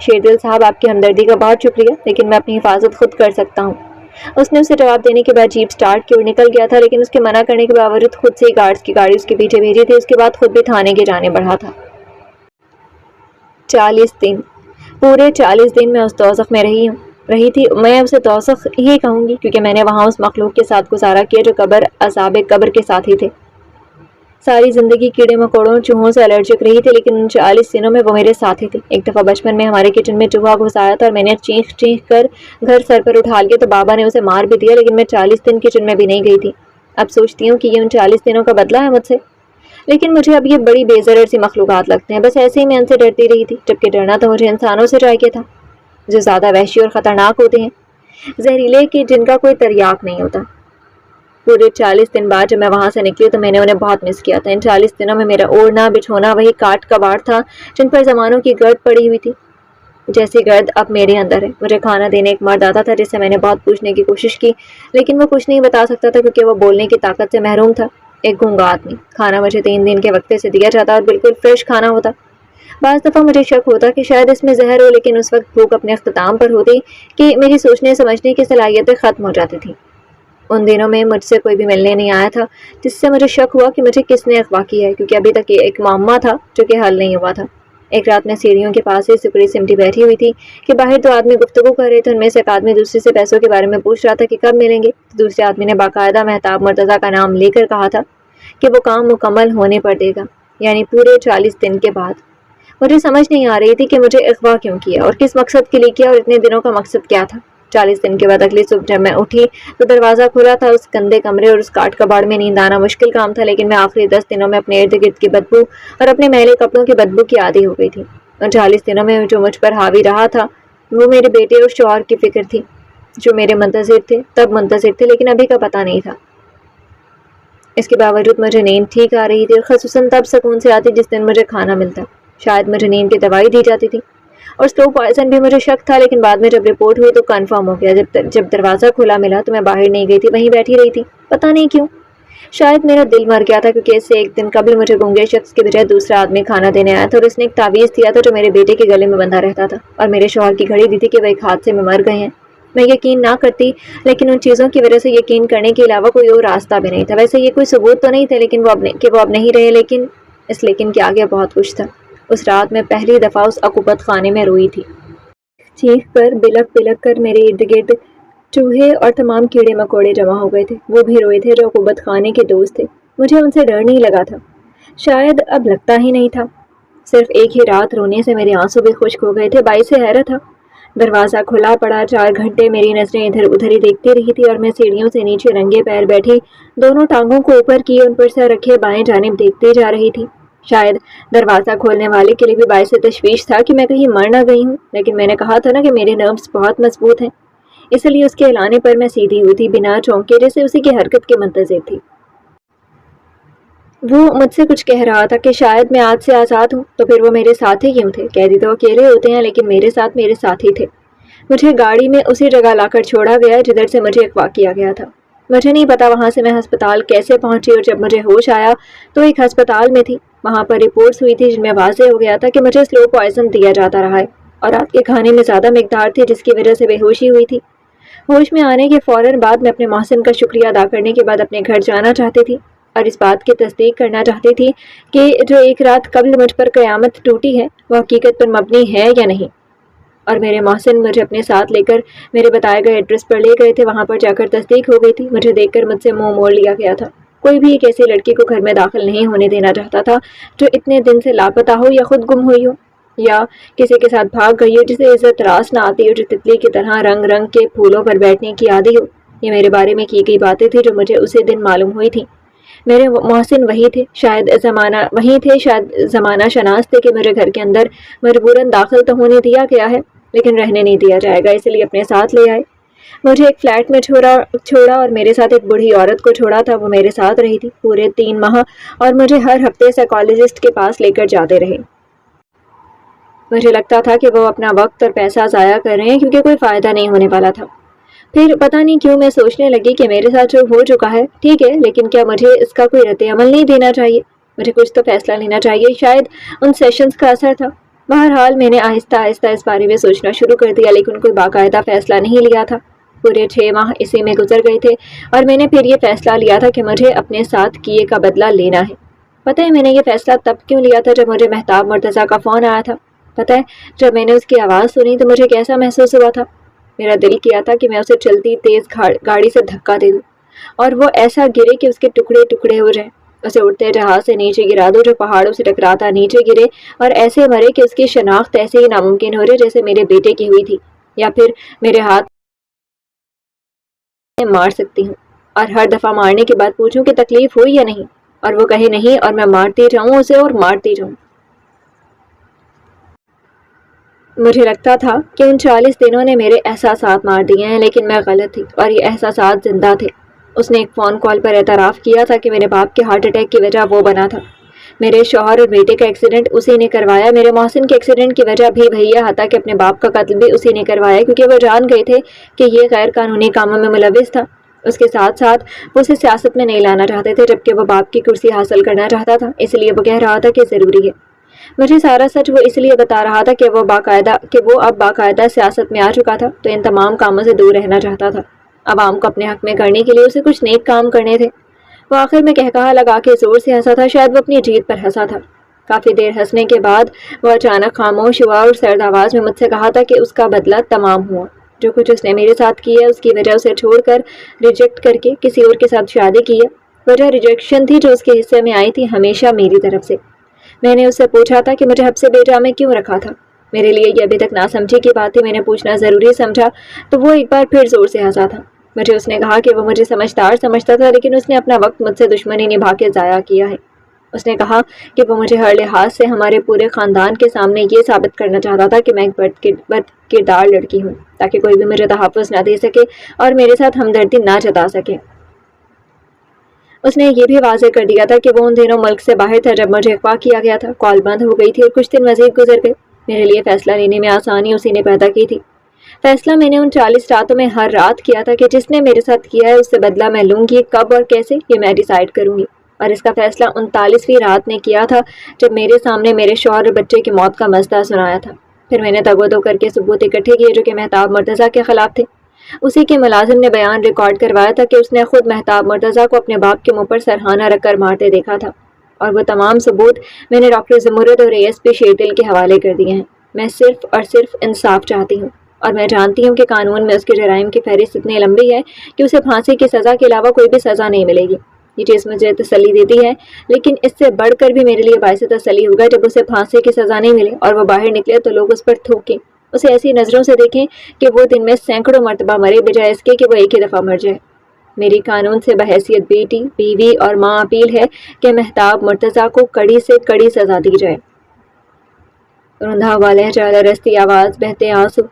شیردل صاحب آپ کی ہمدردی کا بہت شکریہ، لیکن میں اپنی حفاظت خود کر سکتا ہوں۔ اس نے اسے جواب دینے کے بعد جیپ سٹارٹ کی اور نکل گیا تھا، لیکن اس کے منع کرنے کے باوجود خود سے ہی گارڈز کی گاڑی اس کے پیچھے بھیجی تھی۔ اس کے بعد خود بھی تھانے کی جانب بڑھا تھا۔ 40 دن، پورے 40 دن میں اس دوزخ میں رہی تھی۔ میں اسے دوزخ ہی کہوں گی کیونکہ میں نے وہاں اس مخلوق کے ساتھ گزارا کیا جو عذاب قبر کے ساتھ ہی تھے۔ ساری زندگی کیڑے مکوڑوں چوہوں سے الرجک رہی تھی، لیکن ان 40 دنوں میں وہ میرے ساتھ ہی تھے۔ ایک دفعہ بچپن میں ہمارے کچن میں چوہا گھس آیا تھا اور میں نے چیخ کر گھر سر پر اٹھا لیا تو بابا نے اسے مار بھی دیا، لیکن میں 40 دن کچن میں بھی نہیں گئی تھی۔ اب سوچتی ہوں کہ یہ ان 40 دنوں کا بدلہ ہے مجھ سے، لیکن مجھے اب یہ بڑی بے ضرر سی مخلوقات لگتے ہیں۔ بس ایسے ہی میں ان سے ڈرتی رہی تھی، جبکہ ڈرنا تو مجھے انسانوں سے چاہیے تھا جو زیادہ وحشی اور خطرناک ہوتے ہیں، زہریلے کہ جن کا کوئی تریاق نہیں ہوتا۔ پورے 40 دن بعد جب میں وہاں سے نکلی تو میں نے انہیں بہت مس کیا تھا۔ ان 40 دنوں میں میرا اوڑھنا بچھونا وہی کاٹ کباڑ تھا جن پر زمانوں کی گرد پڑی ہوئی تھی، جیسی گرد اب میرے اندر ہے۔ مجھے کھانا دینے ایک مرد آتا تھا جس سے میں نے بہت پوچھنے کی کوشش کی، لیکن وہ کچھ نہیں بتا سکتا تھا کیونکہ وہ بولنے کی طاقت سے محروم تھا۔ ایک گونگا آدمی۔ کھانا مجھے 3 دن کے وقفے سے دیا جاتا اور بالکل فریش کھانا ہوتا۔ بعض دفعہ مجھے شک ہوتا کہ شاید اس میں زہر ہو، لیکن اس وقت بھوک اپنے اختتام پر ہوتی کہ میری سوچنے سمجھنے کی صلاحیتیں ختم ہو جاتی تھیں۔ ان دنوں میں مجھ سے کوئی بھی ملنے نہیں آیا تھا، جس سے مجھے شک ہوا کہ مجھے کس نے اغوا کیا ہے، کیونکہ ابھی تک یہ ایک معمہ تھا جو کہ حل نہیں ہوا تھا۔ ایک رات میں سیڑھیوں کے پاس ہی سکڑی سمٹی بیٹھی ہوئی تھی کہ باہر 2 آدمی گفتگو کر رہے تھے۔ ان میں سے ایک آدمی دوسرے سے پیسوں کے بارے میں پوچھ رہا تھا کہ کب ملیں گے، دوسرے آدمی نے باقاعدہ مہتاب مرتضیٰ کا نام لے کر کہا تھا کہ وہ کام مکمل ہونے پر دے گا، یعنی پورے 40 دن کے بعد۔ مجھے سمجھ نہیں آ رہی تھی کہ مجھے اغوا کیوں کیا اور کس مقصد کے لیے کیا اور اتنے دنوں کا مقصد کیا تھا۔ 40 دن کے بعد اگلی صبح جب میں اٹھی تو دروازہ کھلا تھا۔ اس گندے کمرے اور اس کاٹ کباڑ میں نیند آنا مشکل کام تھا، لیکن میں آخری 10 دنوں میں اپنے ارد گرد کی بدبو اور اپنے میلے کپڑوں کی بدبو کی عادی ہو گئی تھی۔ اور 40 دنوں میں جو مجھ پر حاوی رہا تھا وہ میرے بیٹے اور شوہر کی فکر تھی، جو میرے تب منتظر تھے لیکن ابھی کا پتہ نہیں تھا۔ اس کے باوجود مجھے نیند ٹھیک آ رہی تھی، اور خصوصاً تب سکون سے آتی جس دن مجھے کھانا ملتا۔ شاید مجھے نیند کی دوائی دی جاتی تھی، اور سلو پوائزن بھی مجھے شک تھا، لیکن بعد میں جب رپورٹ ہوئی تو کنفرم ہو گیا۔ جب دروازہ کھلا ملا تو میں باہر نہیں گئی تھی، وہیں بیٹھی رہی تھی، پتہ نہیں کیوں۔ شاید میرا دل مر گیا تھا، کیونکہ اس سے ایک دن قبل مجھے گونگے شخص کے بجائے دوسرا آدمی کھانا دینے آیا تھا، اور اس نے ایک تعویذ دیا تھا جو میرے بیٹے کے گلے میں بندھا رہتا تھا، اور میرے شوہر کی گھڑی دی تھی کہ وہ ایک حادثے میں مر گئے ہیں۔ میں یقین نہ کرتی، لیکن ان چیزوں کی وجہ سے یقین کرنے کے علاوہ کوئی اور راستہ بھی نہیں تھا۔ ویسے یہ کوئی ثبوت تو نہیں تھے لیکن وہ اب نہیں رہے، لیکن اس لیکن کے آگے بہت کچھ تھا۔ اس رات میں پہلی دفعہ اس عقوبت خانے میں روئی تھی۔ چیخ کر بلک کر میرے ارد گرد چوہے اور تمام کیڑے مکوڑے جمع ہو گئے تھے۔ وہ بھی روئے تھے جو عقوبت خانے کے دوست تھے۔ مجھے ان سے ڈر نہیں لگا تھا، شاید اب لگتا ہی نہیں تھا۔ صرف ایک ہی رات رونے سے میرے آنسو بھی خشک ہو گئے تھے۔ باعث حیرت تھا، دروازہ کھلا پڑا، 4 گھنٹے میری نظریں ادھر ادھر ہی دیکھتی رہی تھی، اور میں سیڑھیوں سے نیچے رنگے پیر بیٹھی دونوں ٹانگوں کو اوپر کیے ان پر سر رکھے بائیں جانب دیکھتے جا رہی تھی۔ شاید دروازہ کھولنے والے کے لیے بھی باعث تشویش تھا کہ میں کہیں مر نہ گئی ہوں، لیکن میں نے کہا تھا نا کہ میرے نروس بہت مضبوط ہیں، اس لیے اس کے اعلانے پر میں سیدھی ہوئی تھی بنا چونکے، جیسے اسی کی حرکت کے منتظر تھی۔ وہ مجھ سے کچھ کہہ رہا تھا کہ شاید میں آج سے آزاد ہوں، تو پھر وہ میرے ساتھ ہی کیوں تھے؟ قیدی تو اکیلے ہوتے ہیں، لیکن میرے ساتھ ہی تھے۔ مجھے گاڑی میں اسی جگہ لا کر چھوڑا گیا جدھر سے مجھے اغوا کیا گیا تھا۔ مجھے نہیں پتا وہاں سے میں ہسپتال کیسے پہنچی، اور جب مجھے ہوش آیا تو ایک ہسپتال میں تھی۔ وہاں پر رپورٹس ہوئی تھی جن میں واضح ہو گیا تھا کہ مجھے سلو پوائزن دیا جاتا رہا ہے، اور رات کے کھانے میں زیادہ مقدار تھی جس کی وجہ سے بے ہوشی ہوئی تھی۔ ہوش میں آنے کے فوراً بعد میں اپنے محسن کا شکریہ ادا کرنے کے بعد اپنے گھر جانا چاہتی تھی، اور اس بات کی تصدیق کرنا چاہتی تھی کہ جو ایک رات قبل مجھ پر قیامت ٹوٹی ہے وہ حقیقت پر مبنی ہے یا نہیں۔ اور میرے محسن مجھے اپنے ساتھ لے کر میرے بتائے گئے ایڈریس پر لے گئے تھے۔ وہاں پر جا کر تصدیق ہو گئی تھی۔ مجھے دیکھ کر مجھ سے منہ موڑ لیا گیا تھا۔ کوئی بھی ایک ایسی لڑکی کو گھر میں داخل نہیں ہونے دینا چاہتا تھا جو اتنے دن سے لاپتہ ہو، یا خود گم ہوئی ہو، یا کسی کے ساتھ بھاگ گئی ہو جسے عزت راس نہ آتی ہو، جو تتلی کی طرح رنگ رنگ کے پھولوں پر بیٹھنے کی عادی ہو۔ یہ میرے بارے میں کی گئی باتیں تھیں جو مجھے اسی دن معلوم ہوئی تھیں۔ میرے محسن وہی تھے، شاید زمانہ شناس تھے کہ مجھے گھر کے اندر مجبوراً داخل تو ہونے دیا گیا ہے لیکن رہنے نہیں دیا جائے گا، اس لیے اپنے ساتھ لے آئے۔ مجھے ایک فلیٹ میں چھوڑا اور میرے ساتھ ایک بوڑھی عورت کو چھوڑا تھا۔ وہ میرے ساتھ رہی تھی پورے 3 ماہ، اور مجھے ہر ہفتے سائیکالوجسٹ کے پاس لے کر جاتے رہے۔ مجھے لگتا تھا کہ وہ اپنا وقت اور پیسہ ضائع کر رہے ہیں کیونکہ کوئی فائدہ نہیں ہونے والا تھا۔ پھر پتہ نہیں کیوں میں سوچنے لگی کہ میرے ساتھ جو ہو چکا ہے ٹھیک ہے، لیکن کیا مجھے اس کا کوئی رد عمل نہیں دینا چاہیے؟ مجھے کچھ تو فیصلہ لینا چاہیے۔ شاید ان سیشنز کا اثر تھا۔ بہرحال میں نے آہستہ آہستہ اس بارے میں سوچنا شروع کر دیا، لیکن کوئی باقاعدہ فیصلہ نہیں لیا تھا۔ پورے 6 ماہ اسی میں گزر گئے تھے اور میں نے پھر یہ فیصلہ لیا تھا کہ مجھے اپنے ساتھ کیے کا بدلہ لینا ہے۔ پتہ ہے میں نے یہ فیصلہ تب کیوں لیا تھا جب مجھے مہتاب مرتضیٰ کا فون آیا تھا؟ پتہ ہے جب میں نے اس کی آواز سنی تو مجھے کیسا محسوس ہوا تھا؟ میرا دل کیا تھا کہ میں اسے چلتی تیز گاڑی سے دھکا دے دوں اور وہ ایسا گرے کہ اس کے ٹکڑے ٹکڑے ہو جائیں، اسے اڑتے جہاز سے نیچے گرا دو جو پہاڑوں سے ٹکراتا نیچے گرے اور ایسے مرے کہ اس کی شناخت ایسے ہی ناممکن ہو رہے جیسے میرے بیٹے کی ہوئی تھی، یا پھر میرے ہاتھ میں مار سکتی ہوں اور ہر دفعہ مارنے کے بعد پوچھوں کہ تکلیف ہوئی یا نہیں، اور وہ کہے نہیں اور میں مارتی جاؤں اسے اور مارتی جاؤں۔ مجھے لگتا تھا کہ ان 40 دنوں نے میرے احساسات مار دیے ہیں، لیکن میں غلط تھی اور یہ احساسات زندہ تھے۔ اس نے ایک فون کال پر اعتراف کیا تھا کہ میرے باپ کے ہارٹ اٹیک کی وجہ وہ بنا تھا۔ میرے شوہر اور بیٹے کا ایکسیڈنٹ اسی نے کروایا، میرے محسن کے ایکسیڈنٹ کی وجہ بھی وہی ہے، حتیٰ کہ اپنے باپ کا قتل بھی اسی نے کروایا، کیونکہ وہ جان گئے تھے کہ یہ غیر قانونی کاموں میں ملوث تھا۔ اس کے ساتھ ساتھ وہ اسے سیاست میں نہیں لانا چاہتے تھے، جبکہ وہ باپ کی کرسی حاصل کرنا چاہتا تھا، اس لیے وہ کہہ رہا تھا کہ ضروری ہے۔ مجھے سارا سچ وہ اس لیے بتا رہا تھا کہ وہ اب باقاعدہ سیاست میں آ چکا تھا، تو ان تمام کاموں سے دور رہنا چاہتا تھا۔ عوام کو اپنے حق میں کرنے کے لیے اسے کچھ نیک کام کرنے تھے۔ وہ آخر میں کہا لگا کے زور سے ہنسا تھا، شاید وہ اپنی جیت پر ہنسا تھا۔ کافی دیر ہنسنے کے بعد وہ اچانک خاموش ہوا اور سرد آواز میں مجھ سے کہا تھا کہ اس کا بدلہ تمام ہوا۔ جو کچھ اس نے میرے ساتھ کیا اس کی وجہ اسے چھوڑ کر ریجیکٹ کر کے کسی اور کے ساتھ شادی کی ہے۔ وجہ ریجیکشن تھی جو اس کے حصے میں آئی تھی، ہمیشہ میری طرف سے۔ میں نے اس سے پوچھا تھا کہ مجھے حب سے بے جا میں کیوں رکھا تھا۔ میرے لیے یہ ابھی تک ناسمجھی کی بات تھی، میں نے پوچھنا ضروری سمجھا تو وہ ایک بار پھر زور سے ہنسا تھا۔ مجھے اس نے کہا کہ وہ مجھے سمجھدار سمجھتا تھا، لیکن اس نے اپنا وقت مجھ سے دشمنی نبھا کے ضائع کیا ہے۔ اس نے کہا کہ وہ مجھے ہر لحاظ سے ہمارے پورے خاندان کے سامنے یہ ثابت کرنا چاہتا تھا کہ میں ایک بد کردار لڑکی ہوں، تاکہ کوئی بھی مجھے تحفظ نہ دے سکے اور میرے ساتھ ہمدردی نہ جتا سکے۔ اس نے یہ بھی واضح کر دیا تھا کہ وہ ان دنوں ملک سے باہر تھا جب مجھے اغوا کیا گیا تھا۔ کال بند ہو گئی تھی اور کچھ دن مزید گزر گئے۔ میرے لیے فیصلہ لینے میں آسانی اسی نے پیدا کی تھی۔ فیصلہ میں نے ان 40 راتوں میں ہر رات کیا تھا کہ جس نے میرے ساتھ کیا ہے اس سے بدلہ میں لوں گی، کب اور کیسے یہ میں ڈیسائیڈ کروں گی۔ اور اس کا فیصلہ 39ویں رات نے کیا تھا جب میرے سامنے میرے شوہر اور بچے کی موت کا مزدہ سنایا تھا۔ پھر میں نے تگو کر کے ثبوت اکٹھے کیے جو کہ مہتاب مرتضیٰ کے خلاف تھے۔ اسی کے ملازم نے بیان ریکارڈ کروایا تھا کہ اس نے خود مہتاب مرتضیٰ کو اپنے باپ کے منہ پر سرہانہ رکھ کر مارتے دیکھا تھا، اور وہ تمام ثبوت میں نے ڈاکٹر زمرد اور ASP شیردل کے حوالے کر دیے ہیں۔ میں صرف اور صرف انصاف چاہتی ہوں، اور میں جانتی ہوں کہ قانون میں اس کے جرائم کی فہرست اتنی لمبی ہے کہ اسے پھانسی کی سزا کے علاوہ کوئی بھی سزا نہیں ملے گی۔ یہ چیز مجھے تسلی دیتی ہے، لیکن اس سے بڑھ کر بھی میرے لیے باعث تسلی ہوگا جب اسے پھانسی کی سزا نہیں ملے اور وہ باہر نکلے تو لوگ اس پر تھوکیں، اسے ایسی نظروں سے دیکھیں کہ وہ دن میں سینکڑوں مرتبہ مرے بجائے اس کے کہ وہ ایک ہی دفعہ مر جائے۔ میری قانون سے بحیثیت بیٹی، بیوی اور ماں اپیل ہے کہ مہتاب مرتضیٰ کو کڑی سے کڑی سزا دی جائے۔ رندھا ہوا لہجہ، رستی آواز، بہتے آنسو،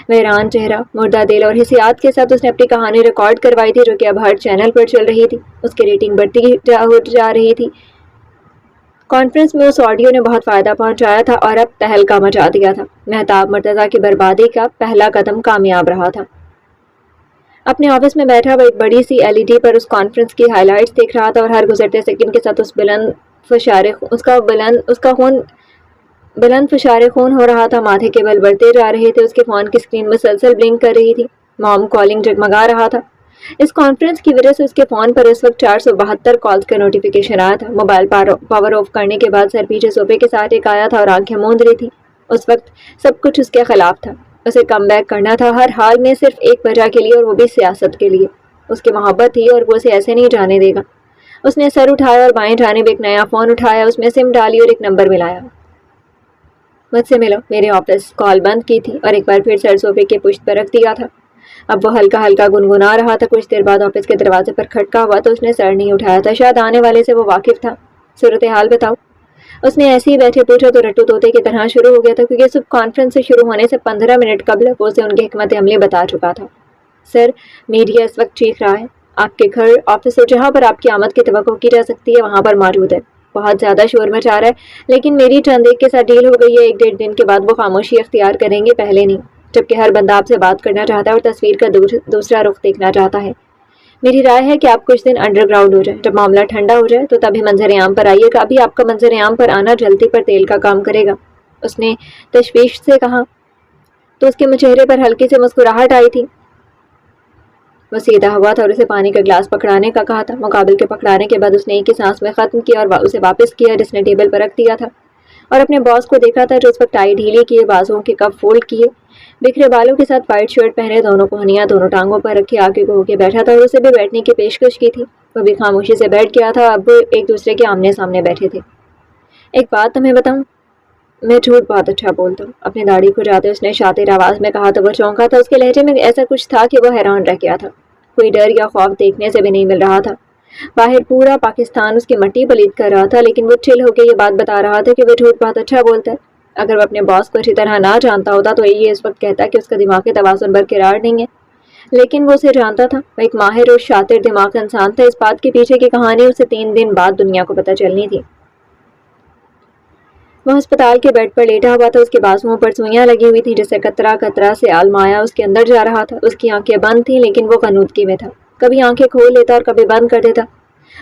ویران چہرہ، مردہ دل اور حسیات کے ساتھ اس نے اپنی کہانی ریکارڈ کروائی تھی جو کہ اب ہر چینل پر چل رہی تھی۔ اس کی ریٹنگ بڑھتی جا رہی تھی۔ کانفرنس میں اس آڈیو نے بہت فائدہ پہنچایا تھا اور اب تہلکہ مچا دیا تھا۔ مہتاب مرتضیٰ کی بربادی کا پہلا قدم کامیاب رہا تھا۔ اپنے آفس میں بیٹھا وہ ایک بڑی سی LED پر اس کانفرنس کی ہائی لائٹس دیکھ رہا تھا اور ہر گزرتے سیکنڈ کے ساتھ بلند فشار خون ہو رہا تھا، ماتھے کے بل بڑھتے جا رہے تھے، اس کے فون کی اسکرین مسلسل بلنک کر رہی تھی، مام کالنگ جگمگا رہا تھا۔ اس کانفرنس کی وجہ سے اس کے فون پر اس وقت 472 کالز کا نوٹیفیکیشن آیا تھا۔ موبائل پاور آف کرنے کے بعد سر پیچھے صوفے کے ساتھ ایک آیا تھا اور آنکھیں موند رہی تھی۔ اس وقت سب کچھ اس کے خلاف تھا، اسے کم بیک کرنا تھا ہر حال میں، صرف ایک وجہ کے لیے اور وہ بھی سیاست کے لیے۔ اس کی محبت تھی اور وہ اسے ایسے نہیں جانے دے گا۔ اس نے سر اٹھایا اور بائیں جانب ایک نیا فون اٹھایا، اس میں سم ڈالی اور ایک نمبر ملایا۔ مجھ سے ملو، میرے آفس۔ کال بند کی تھی اور ایک بار پھر سر صوفے کے پشت پر رکھ دیا تھا۔ اب وہ ہلکا ہلکا گنگنا رہا تھا۔ کچھ دیر بعد آفس کے دروازے پر کھٹکا ہوا تو اس نے سر نہیں اٹھایا تھا، شاید آنے والے سے وہ واقف تھا۔ صورتحال بتاؤ، اس نے ایسے ہی بیٹھے پوچھا تو رٹو طوطے کی طرح شروع ہو گیا تھا، کیونکہ صبح کانفرنس سے شروع ہونے سے 15 منٹ قبل وہ اسے ان کی حکمت عملی بتا چکا تھا۔ سر، میڈیا اس وقت چیخ رہا ہے، آپ کے گھر، آفس اور جہاں پر آپ کی آمد کی توقع کی جا سکتی ہے وہاں پر موجود ہے۔ بہت زیادہ شور مچا رہا ہے، لیکن میری چند ایک کے ساتھ ڈیل ہو گئی ہے، 1-1.5 دن کے بعد وہ خاموشی اختیار کریں گے، پہلے نہیں، جبکہ ہر بندہ آپ سے بات کرنا چاہتا ہے اور تصویر کا دوسرا رخ دیکھنا چاہتا ہے۔ میری رائے ہے کہ آپ کچھ دن انڈر گراؤنڈ ہو جائیں، جب معاملہ ٹھنڈا ہو جائے تو تبھی منظر عام پر آئیے گا۔ ابھی آپ کا منظر عام پر آنا جلتی پر تیل کا کام کرے گا۔ اس نے تشویش سے کہا تو اس کے چہرے پر ہلکی سے مسکراہٹ آئی تھی۔ وہ سیدھا ہوا تھا اور اسے پانی کا گلاس پکڑانے کا کہا تھا۔ مقابل کے پکڑانے کے بعد اس نے ایک ہی سانس میں ختم کیا اور اسے واپس کیا جس نے ٹیبل پر رکھ دیا تھا، اور اپنے باس کو دیکھا تھا جو اس وقت ٹائی ڈھیلی کیے، بازوؤں کے کف فولڈ کیے، بکھرے بالوں کے ساتھ وائٹ شرٹ پہنے، دونوں کوہنیاں دونوں ٹانگوں پر رکھی آگے کو ہو کے بیٹھا تھا اور اسے بھی بیٹھنے کی پیشکش کی تھی۔ وہ بھی خاموشی سے بیٹھ گیا تھا۔ اب وہ ایک دوسرے کے آمنے سامنے بیٹھے تھے۔ ایک بات تمہیں بتاؤں، میں جھوٹ بہت اچھا بولتا ہوں، اپنی داڑھی کھجاتے اس نے شاطر آواز میں کہا تو وہ چونکا تھا۔ اس کے لہجے میں ایسا کچھ تھا کہ وہ حیران رہ گیا تھا، کوئی ڈر یا خوف دیکھنے سے بھی نہیں مل رہا تھا۔ باہر پورا پاکستان اس کی مٹی پلید کر رہا تھا، لیکن وہ چل ہو کے یہ بات بتا رہا تھا کہ وہ جھوٹ بہت اچھا بولتا ہے۔ اگر وہ اپنے باس کو اچھی طرح نہ جانتا ہوتا تو یہ اس وقت کہتا کہ اس کا دماغی توازن برقرار نہیں ہے، لیکن وہ اسے جانتا تھا۔ وہ ایک ماہر اور شاطر دماغ کا انسان تھا۔ اس بات کے پیچھے کی کہانی اسے 3 دن بعد دنیا کو پتہ چلنی تھی۔ وہ ہسپتال کے بیڈ پر لیٹا ہوا تھا، اس کے بازوؤں پر سوئیاں لگی ہوئی تھیں جس سے قطرہ قطرہ سے آلمایا اس کے اندر جا رہا تھا۔ اس کی آنکھیں بند تھیں لیکن وہ غنودگی میں تھا، کبھی آنکھیں کھول لیتا اور کبھی بند کر دیتا۔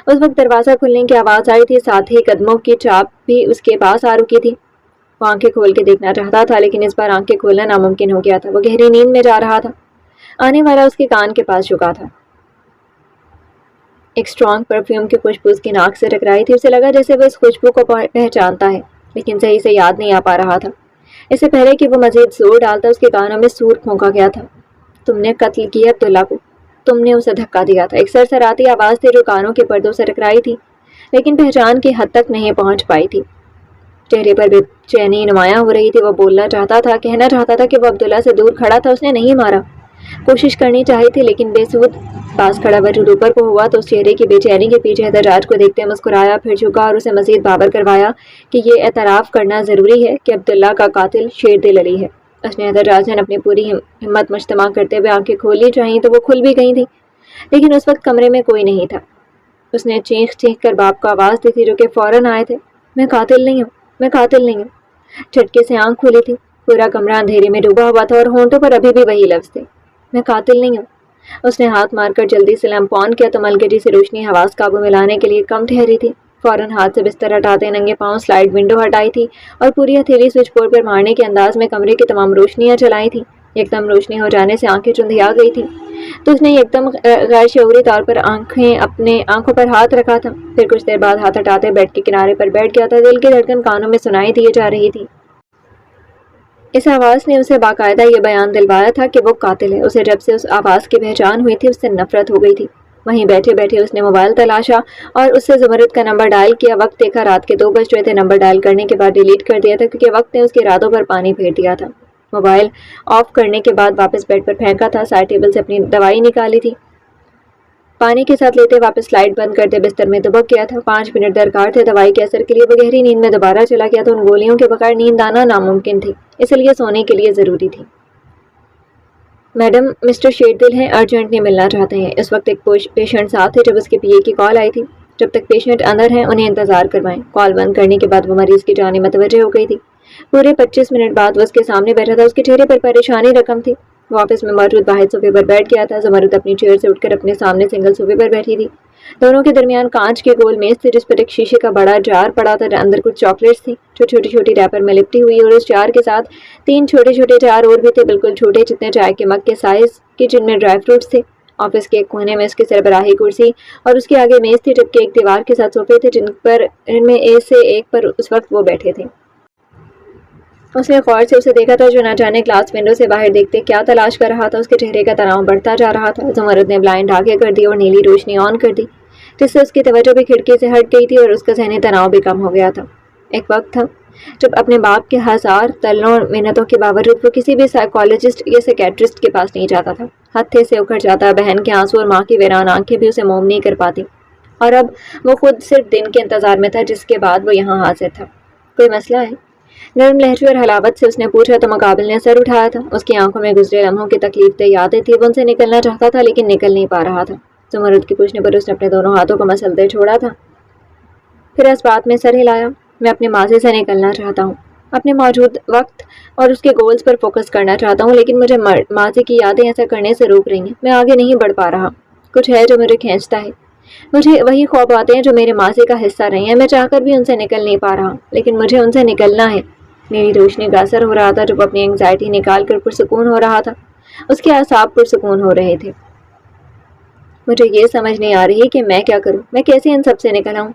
اس وقت دروازہ کھلنے کی آواز آئی تھی، ساتھ ہی قدموں کی چاپ بھی اس کے پاس آ رکی تھی۔ وہ آنکھیں کھول کے دیکھنا چاہتا تھا لیکن اس بار آنکھیں کھولنا ناممکن ہو گیا تھا۔ وہ گہری نیند میں جا رہا تھا۔ آنے والا اس کے کان کے پاس جھکا تھا۔ ایک اسٹرانگ پرفیوم کی خوشبو اس کی ناک سے ٹکرائی تھی۔ اسے لگا جیسے وہ اس خوشبو کو پہچانتا ہے لیکن صحیح سے یاد نہیں آ پا رہا تھا۔ اس سے پہلے کہ وہ مزید زور ڈالتا اس کے کانوں میں سور پھونکا گیا تھا۔ تم نے قتل کیا عبداللہ کو، تم نے اسے دھکا دیا تھا۔ ایک سرسراتی آواز تھی جو کانوں کے پردوں سے ٹکرائی تھی لیکن پہچان کی حد تک نہیں پہنچ پائی تھی۔ چہرے پر بے چینی نمایاں ہو رہی تھی۔ وہ بولنا چاہتا تھا، کہنا چاہتا تھا کہ وہ عبداللہ سے دور کھڑا تھا، اس نے نہیں مارا۔ کوشش کرنی چاہی تھی لیکن بے سود۔ پاس کھڑا وجود اوپر کو ہوا تو اس چہرے کی بے چینی کے پیچھے احتجاج کو دیکھتے مسکرایا، پھر جھکا اور اسے مزید باور کروایا کہ یہ اعتراف کرنا ضروری ہے کہ عبداللہ کا قاتل شیر دل علی ہے۔ اس نے احتجاجاً اپنی پوری ہمت مجتمع کرتے ہوئے آنکھیں کھولنی چاہیے تو وہ کھل بھی گئی تھیں لیکن اس وقت کمرے میں کوئی نہیں تھا۔ اس نے چیخ چیخ کر باپ کو آواز دی تھی جو کہ فوراً آئے تھے۔ میں قاتل نہیں ہوں، میں قاتل نہیں ہوں۔ جھٹکے سے آنکھ کھلی تھی۔ پورا کمرہ اندھیرے میں ڈوبا ہوا تھا اور ہونٹوں پر ابھی بھی وہی لفظ تھے، میں قاتل نہیں ہوں۔ اس نے ہاتھ مار کر جلدی سے لیمپ آن کیا تو ملگجی سے روشنی حواس قابو میں لانے کے لیے کم ٹھہری تھی۔ فوراً ہاتھ سے بستر ہٹاتے ننگے پاؤں سلائڈ ونڈو ہٹائی تھی اور پوری ہتھیلی سوئچ بورڈ پر مارنے کے انداز میں کمرے کی تمام روشنیاں چلائی تھیں۔ یکدم روشنی ہو جانے سے آنکھیں چندھیا گئی تھیں تو اس نے یکدم غیر شعوری طور پر اپنے آنکھوں پر ہاتھ رکھا تھا، پھر کچھ دیر بعد ہاتھ ہٹاتے بیڈ کے کنارے پر بیٹھ گیا تھا۔ دل کی دھڑکن کانوں میں سنائی دیے جا رہی تھی۔ اس آواز نے اسے باقاعدہ یہ بیان دلوایا تھا کہ وہ قاتل ہے۔ اسے جب سے اس آواز کی پہچان ہوئی تھی اس سے نفرت ہو گئی تھی۔ وہیں بیٹھے بیٹھے اس نے موبائل تلاشا اور اس سے زمرد کا نمبر ڈائل کیا۔ وقت دیکھا رات کے 2 بج رہے تھے۔ نمبر ڈائل کرنے کے بعد ڈیلیٹ کر دیا تھا کیونکہ وقت نے اس کے ارادوں پر پانی پھیر دیا تھا۔ موبائل آف کرنے کے بعد واپس بیڈ پر پھینکا تھا، سائڈ ٹیبل سے اپنی دوائی نکالی تھی، پانی کے ساتھ لیتے واپس لائٹ بند کرتے بستر میں دبک گیا تھا۔ 5 منٹ درکار تھے دوائی کے اثر کے لیے۔ وہ گہری نیند میں دوبارہ چلا گیا تو ان گولیوں کے بغیر نیند آنا ناممکن تھی، اس لیے سونے کے لیے ضروری تھی۔ میڈم، مسٹر شیردل ہیں، ارجنٹلی ملنا چاہتے ہیں۔ اس وقت ایک پیشنٹ ساتھ تھے جب اس کے پی اے کی کال آئی تھی۔ جب تک پیشنٹ اندر ہیں انہیں انتظار کروائیں۔ کال بند کرنے کے بعد وہ مریض کی جانب متوجہ ہو گئی تھی۔ پورے 25 منٹ بعد وہ اس کے سامنے بیٹھا تھا۔ اس کے چہرے پر پریشانی رقم تھی۔ وہ آفس میں موجود واحد صوفے پر بیٹھ گیا تھا۔ زمرد اپنی چیئر سے اٹھ کر اپنے سامنے سنگل صوفے پر بیٹھی تھی۔ دونوں کے درمیان کانچ کی گول میز تھی جس پر ایک شیشے کا بڑا جار پڑا تھا۔ اندر کچھ چاکلیٹس تھی جو چھوٹی چھوٹی ریپر میں لپٹی ہوئی، اور اس جار کے ساتھ 3 چھوٹے چھوٹے جار اور بھی تھے، بالکل چھوٹے جتنے چائے کے مگ کے سائز کے، جن میں ڈرائی فروٹس تھے۔ آفس کے ایک کونے میں اس کی سربراہی کرسی اور اس کے آگے میز تھی، جبکہ ایک دیوار کے ساتھ صوفے تھے جن میں ایک پر اس وقت وہ بیٹھے تھے۔ اس نے غور سے اسے دیکھا تھا جو نہ جانے گلاس ونڈو سے باہر دیکھتے کیا تلاش کر رہا تھا۔ اس کے چہرے کا تناؤ بڑھتا جا رہا تھا۔ زمرد نے بلائنڈ آگے کر دی اور نیلی روشنی آن کر دی جس سے اس کی توجہ بھی کھڑکی سے ہٹ گئی تھی اور اس کا ذہنی تناؤ بھی کم ہو گیا تھا۔ ایک وقت تھا جب اپنے باپ کے 1000 تلنوں اور محنتوں کے باوجود وہ کسی بھی سائیکالوجسٹ یا سیکیٹرسٹ کے پاس نہیں جاتا تھا۔ ہتھے سے اکھڑ جاتا، بہن کے آنسو اور ماں کی ویران آنکھیں بھی اسے موم نہیں کر پاتی، اور اب وہ خود صرف دن کے انتظار میں تھا جس کے بعد وہ یہاں حاضر تھا۔ کوئی مسئلہ ہے؟ نرم لہجے اور حلاوت سے اس نے پوچھا تو مقابل نے سر اٹھایا تھا۔ اس کی آنکھوں میں گزرے لمحوں کی تکلیف دہ یادیں تھی۔ وہ ان سے نکلنا چاہتا تھا لیکن نکل نہیں پا رہا تھا۔ زمرد کے پوچھنے پر اس نے اپنے دونوں ہاتھوں کو مسلتے چھوڑا تھا، پھر اس بات میں سر ہلایا۔ میں اپنے ماضی سے نکلنا چاہتا ہوں، اپنے موجود وقت اور اس کے گولز پر فوکس کرنا چاہتا ہوں، لیکن مجھے ماضی کی یادیں ایسا کرنے سے روک رہی ہیں۔ میں آگے نہیں بڑھ پا رہا۔ کچھ ہے جو مجھے کھینچتا ہے۔ مجھے وہی خواب آتے ہیں جو میرے ماضی کا حصہ رہے ہیں۔ میں چاہ کر بھی ان سے نکل نہیں پا رہا، لیکن مجھے ان سے نکلنا ہے۔ نیلی روشنی کا اثر ہو رہا تھا جو اپنی انگزائٹی نکال کر پرسکون ہو رہا تھا. اس کے اعصاب پرسکون ہو رہے تھے. مجھے یہ سمجھ نہیں آ رہی ہے کہ میں کیا کروں. میں کیسے ان سب سے نکل آؤں؟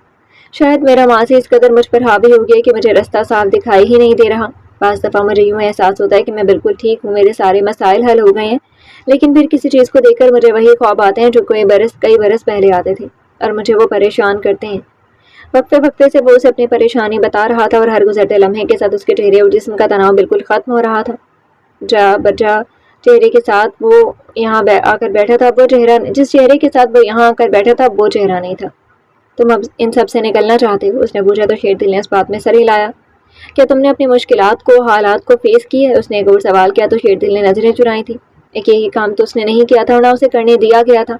شاید میرا ماضی اس قدر مجھ پر حاوی ہو گیا کہ مجھے رستہ صاف دکھائی ہی نہیں دے رہا. بعض دفعہ مجھے یوں احساس ہوتا ہے کہ میں بالکل ٹھیک ہوں، میرے سارے مسائل حل ہو گئے ہیں، لیکن پھر کسی چیز کو دیکھ کر مجھے وہی خواب آتے ہیں جو کئی برس پہلے آتے تھے، اور مجھے وہ پریشان کرتے ہیں. وقفے وقفے سے وہ اسے اپنی پریشانی بتا رہا تھا، اور ہر گزرتے لمحے کے ساتھ اس کے چہرے اور جسم کا تناؤ بالکل ختم ہو رہا تھا. جا بجا چہرے کے ساتھ وہ یہاں آ کر بیٹھا تھا، وہ چہرہ جس چہرے کے ساتھ وہ یہاں آ کر بیٹھا تھا وہ چہرہ نہیں تھا. تم اب ان سب سے نکلنا چاہتے ہو؟ اس نے پوچھا تو شیردل نے اس بات میں سر ہلایا. کیا تم نے اپنی مشکلات کو، حالات کو فیس کی ہے؟ اس نے ایک اور سوال کیا تو شیردل نے نظریں چرائی تھی. ایک یہی کام تو اس نے نہیں کیا تھا اور نہ اسے کرنے دیا گیا تھا.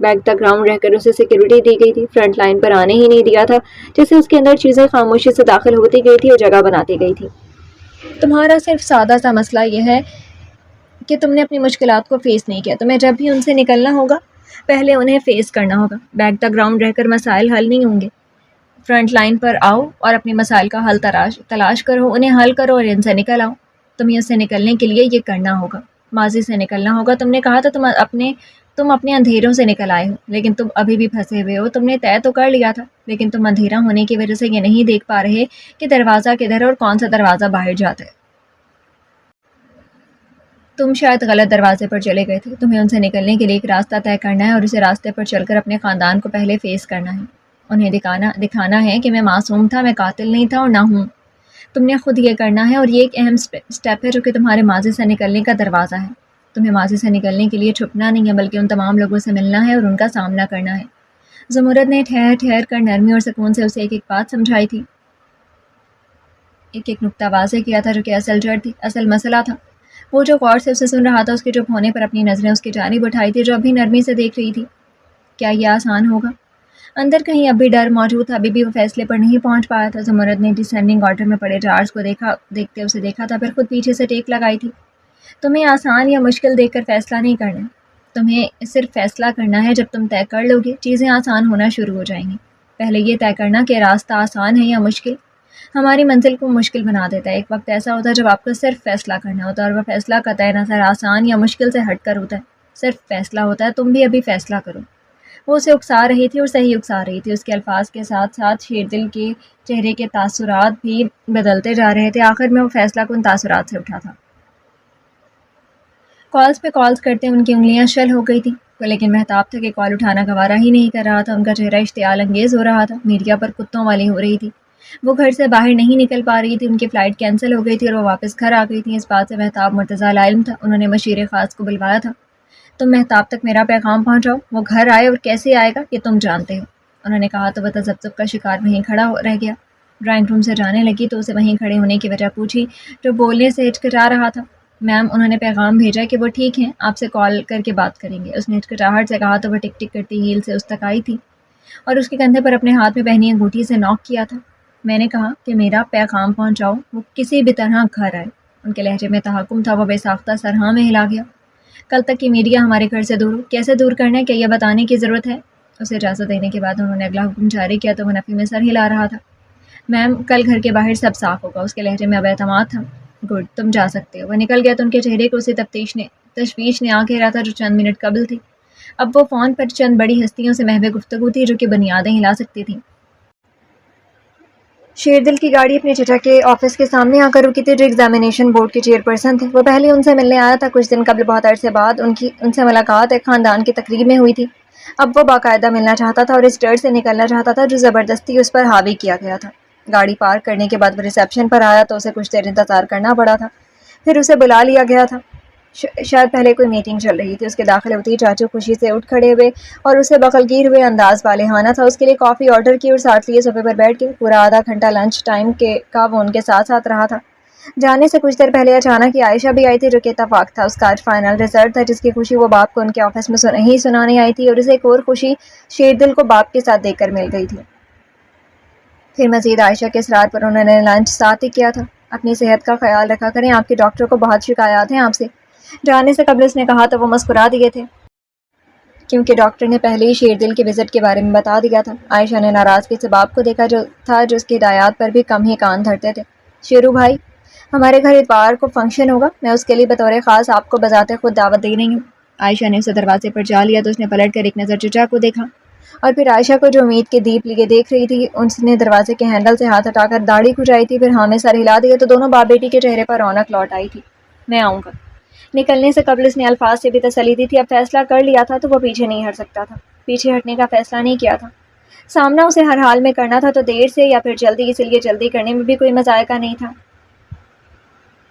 بیک تک گراؤنڈ رہ کر اسے سیکیورٹی دی گئی تھی، فرنٹ لائن پر آنے ہی نہیں دیا تھا، جس سے اس کے اندر چیزیں خاموشی سے داخل ہوتی گئی تھی اور جگہ بناتی گئی تھی. تمہارا صرف سادہ سا مسئلہ یہ ہے کہ تم نے اپنی مشکلات کو فیس نہیں کیا. تمہیں جب بھی ان سے نکلنا ہوگا پہلے انہیں فیس کرنا ہوگا. بیک تک گراؤنڈ رہ کر مسائل حل نہیں ہوں گے. فرنٹ لائن پر آؤ اور اپنے مسائل کا حل تلاش کرو، انہیں حل کرو اور ان سے نکل آؤ. تمہیں اس سے نکلنے کے لیے یہ کرنا ہوگا. ماضی سے نکلنا ہوگا. تم نے کہا تھا تم اپنے اندھیروں سے نکل آئے ہو، لیکن تم ابھی بھی پھنسے ہوئے ہو. تم نے طے تو کر لیا تھا، لیکن تم اندھیرا ہونے کی وجہ سے یہ نہیں دیکھ پا رہے کہ دروازہ کدھر ہے اور کون سا دروازہ باہر جاتا ہے. تم شاید غلط دروازے پر چلے گئے تھے. تمہیں ان سے نکلنے کے لیے ایک راستہ طے کرنا ہے اور اسے راستے پر چل کر اپنے خاندان کو پہلے فیس کرنا ہے. انہیں دکھانا ہے کہ میں معصوم تھا، میں قاتل نہیں تھا اور نہ ہوں. تم نے خود یہ کرنا ہے، اور یہ ایک اہم سٹیپ ہے جو کہ تمہارے ماضی سے نکلنے کا دروازہ ہے. تمہیں ماضی سے نکلنے کے لیے چھپنا نہیں ہے، بلکہ ان تمام لوگوں سے ملنا ہے اور ان کا سامنا کرنا ہے. زمرد نے ٹھہر کر نرمی اور سکون سے اسے ایک ایک بات سمجھائی تھی، ایک ایک نقطہ واضح کیا تھا جو کہ اصل جڑ تھی، اصل مسئلہ تھا. وہ جو غور سے اسے سن رہا تھا، اس کے چپ ہونے پر اپنی نظریں اس کی جانب اٹھائی تھی جو ابھی نرمی سے دیکھ رہی تھی. کیا یہ آسان ہوگا؟ اندر کہیں اب بھی ڈر موجود تھا. ابھی بھی وہ فیصلے پر نہیں پہنچ پایا تھا. زمرد نے ڈسینڈنگ آرڈر میں پڑے جارز کو دیکھتے اسے دیکھا تھا، پھر خود پیچھے سے ٹیک لگائی تھی. تمہیں آسان یا مشکل دیکھ کر فیصلہ نہیں کرنا. تمہیں صرف فیصلہ کرنا ہے. جب تم طے کر لو گے چیزیں آسان ہونا شروع ہو جائیں گی. پہلے یہ طے کرنا کہ راستہ آسان ہے یا مشکل. ہماری منزل کو مشکل بنا دیتا ہے. ایک وقت ایسا ہوتا ہے جب آپ کو صرف فیصلہ کرنا ہوتا ہے، اور وہ فیصلہ قطعی نظر آسان یا مشکل سے ہٹ کر ہوتا ہے. صرف فیصلہ ہوتا ہے. تم بھی ابھی فیصلہ کرو. وہ اسے اکسا رہی تھی اور صحیح اکسا رہی تھی. اس کے الفاظ کے ساتھ ساتھ شیردل کے چہرے کے تاثرات بھی بدلتے جا رہے تھے. آخر میں وہ فیصلہ کن تاثرات سے اٹھا تھا. کالز پہ کالز کرتے ان کی انگلیاں شل ہو گئی تھیں، لیکن مہتاب تھا کہ کال اٹھانا گوارا ہی نہیں کر رہا تھا. ان کا چہرہ اشتعال انگیز ہو رہا تھا. میڈیا پر کتوں والی ہو رہی تھی. وہ گھر سے باہر نہیں نکل پا رہی تھی. ان کی فلائٹ کینسل ہو گئی تھی اور وہ واپس گھر آ گئی تھی. اس بات سے مہتاب مرتضیٰ علم تھا. انہوں نے مشیر خاص کو بلوایا تھا. تم مہتاب تک میرا پیغام پہنچاؤ. وہ گھر آئے اور کیسے آئے گا یہ تم جانتے ہو. انہوں نے کہا تو وہ تذبذب کا شکار وہیں کھڑا رہ گیا. ڈرائنگ روم سے جانے لگی تو اسے وہیں کھڑے ہونے کی وجہ پوچھی جو بولنے سے ہچکچا رہا تھا. میم انہوں نے پیغام بھیجا کہ وہ ٹھیک ہیں، آپ سے کال کر کے بات کریں گے. اس نے ہچکچاہٹ سے کہا تو وہ ٹک ٹک کرتی ہیل سے اس تک آئی تھی اور اس کے کندھے پر اپنے ہاتھ میں پہنی انگوٹھی سے نوک کیا تھا. میں نے کہا کہ میرا پیغام پہنچاؤ. وہ کسی بھی طرح گھر آئے. ان کے لہجے میں تحکم تھا. وہ بے ساختہ سر ہاں میں ہلا گیا. کل تک کی میڈیا ہمارے گھر سے دور ہو. کیسے دور کرنا ہے کیا یہ بتانے کی ضرورت ہے؟ اسے اجازت دینے کے بعد انہوں نے اگلا حکم جاری کیا تو وہ نفی میں سر ہلا رہا تھا. میم کل گھر کے باہر سب صاف ہوگا. اس کے لہجے میں اب اعتماد تھا. گڈ، تم جا سکتے ہو. وہ نکل گیا تو ان کے چہرے کو اسی تشویش نے آ گھیرا تھا جو چند منٹ قبل تھی. اب وہ فون پر چند بڑی ہستیوں سے محو گفتگو تھی جو کہ بنیادیں ہلا سکتی تھیں. شیردل کی گاڑی اپنے چچا کے آفس کے سامنے آ کر رکی تھی جو ایگزامینیشن بورڈ کے چیئر پرسن تھے. وہ پہلے ان سے ملنے آیا تھا. کچھ دن قبل بہت عرصے بعد ان سے ملاقات ایک خاندان کی تقریب میں ہوئی تھی. اب وہ باقاعدہ ملنا چاہتا تھا اور اس ڈر سے نکلنا چاہتا تھا جو زبردستی اس پر حاوی کیا گیا تھا. گاڑی پارک کرنے کے بعد وہ ریسیپشن پر آیا تو اسے کچھ دیر انتظار کرنا پڑا تھا. پھر اسے بلا لیا گیا تھا. شاید پہلے کوئی میٹنگ چل رہی تھی. اس کے داخل ہوتے ہی چاچو خوشی سے اٹھ کھڑے ہوئے اور اسے بخلگیر ہوئے انداز والہانہ تھا. اس کے لیے کافی آرڈر کی اور ساتھ لیے صوفے پر بیٹھ کے پورا آدھا گھنٹہ لنچ ٹائم کا وہ ان کے ساتھ ساتھ رہا تھا. جانے سے کچھ دیر پہلے اچانک ہی عائشہ بھی آئی تھی جو کہ اتفاق تھا. اس کا آج فائنل رزلٹ تھا جس کی خوشی وہ باپ کو ان کے آفس میں سنانے آئی تھی اور اسے ایک اور خوشی شیردل کو باپ کے ساتھ دیکھ کر مل گئی تھی. پھر مزید عائشہ کے اصرار پر انہوں نے لنچ ساتھ ہی کیا تھا. اپنی صحت کا خیال رکھا کریں، آپ کے ڈاکٹر کو بہت شکایات ہیں آپ سے. جانے سے قبل اس نے کہا تو وہ مسکرا دیے تھے کیونکہ ڈاکٹر نے پہلے ہی شیردل کے وزٹ کے بارے میں بتا دیا تھا. عائشہ نے ناراضگی سے باپ کو دیکھا جو اس کی ہدایات پر بھی کم ہی کان دھرتے تھے. شیرو بھائی، ہمارے گھر اتوار کو فنکشن ہوگا، میں اس کے لیے بطور خاص آپ کو بذات خود دعوت دے رہی ہوں۔ عائشہ نے اسے دروازے پر جا لیا تو اس نے پلٹ کر ایک نظر چچا کو دیکھا اور پھر عائشہ کو جو امید کے دیپ لیے دیکھ رہی تھی۔ اس نے دروازے کے ہینڈل سے ہاتھ ہٹا کر داڑھی کھجائی تھی، پھر ہاں میں سر ہلا دیا تو دونوں باپ بیٹی کے چہرے پر رونق لوٹ آئی تھی۔ میں آؤں گا۔ نکلنے سے قبل اس نے الفاظ سے بھی تسلی دی تھی، اب فیصلہ کر لیا تھا تو وہ پیچھے نہیں ہٹ سکتا تھا، پیچھے ہٹنے کا فیصلہ نہیں کیا تھا۔ سامنا اسے ہر حال میں کرنا تھا، تو دیر سے یا پھر جلدی، اس لیے جلدی کرنے میں بھی کوئی مذائقہ نہیں تھا۔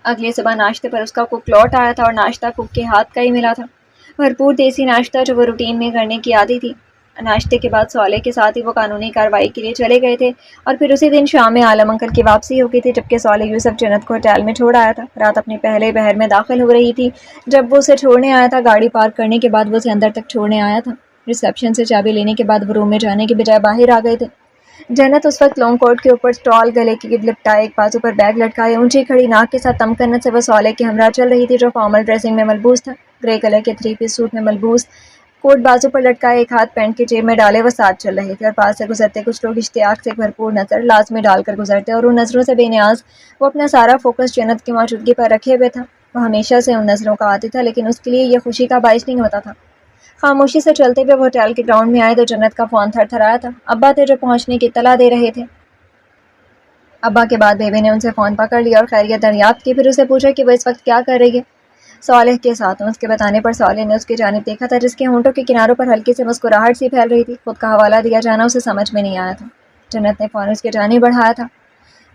اگلی صبح ناشتے پر اس کا کوک لوٹ آیا تھا اور ناشتہ کوک کے ہاتھ کا ہی ملا تھا، بھرپور دیسی ناشتہ جو وہ روٹین میں کرنے کی عادی تھی۔ ناشتے کے بعد صالح کے ساتھ ہی وہ قانونی کارروائی کے لیے چلے گئے تھے اور پھر اسی دن شام میں عالم انکل کی واپسی ہو گئی تھی، جبکہ صالح یوسف جنت کو ہوٹل میں چھوڑ آیا تھا۔ رات اپنے پہلے پہر میں داخل ہو رہی تھی جب وہ اسے چھوڑنے آیا تھا۔ گاڑی پارک کرنے کے بعد وہ اسے اندر تک چھوڑنے آیا تھا۔ ریسیپشن سے چابی لینے کے بعد وہ روم میں جانے کے بجائے باہر آ گئے تھے۔ جنت اس وقت لانگ کوٹ کے اوپر اسٹال گلے کی لپٹائے، ایک بازو پر بیگ لٹکائے، اونچی کھڑی ناک کے ساتھ تمکنت سے وہ صالح کے ہمراہ چل رہی تھی جو فارمل ڈریسنگ میں ملبوس تھا، گرے کلر کے 3 پیس سوٹ میں ملبوس، کوٹ بازو پر لٹکائے، ایک ہاتھ پینٹ کی جیب میں ڈالے وہ ساتھ چل رہے تھے، اور پاس سے گزرتے کچھ لوگ اشتیاق سے بھرپور نظر لازمی ڈال کر گزرتے، اور ان نظروں سے بے نیاز وہ اپنا سارا فوکس جنت کی موجودگی پر رکھے ہوئے تھا۔ وہ ہمیشہ سے ان نظروں کا عادی تھا، لیکن اس کے لیے یہ خوشی کا باعث نہیں ہوتا تھا۔ خاموشی سے چلتے ہوئے وہ ہوٹل کے گراؤنڈ میں آئے تو جنت کا فون تھر تھرایا تھا۔ ابا تھے جو پہنچنے کی اطلاع دے رہے تھے۔ ابا کے بعد بیبی نے ان سے فون پکڑ لیا اور خیریت دریافت کی، پھر اسے پوچھا کہ وہ اس وقت کیا کر رہی ہے۔ صالح کے ساتھ ہوں۔ اس کے بتانے پر صالح نے اس کی جانب دیکھا تھا جس کے ہونٹوں کے کناروں پر ہلکی سے مسکراہٹ سی پھیل رہی تھی۔ خود کا حوالہ دیا جانا اسے سمجھ میں نہیں آیا تھا۔ جنت نے فون اس کی جانب بڑھایا تھا۔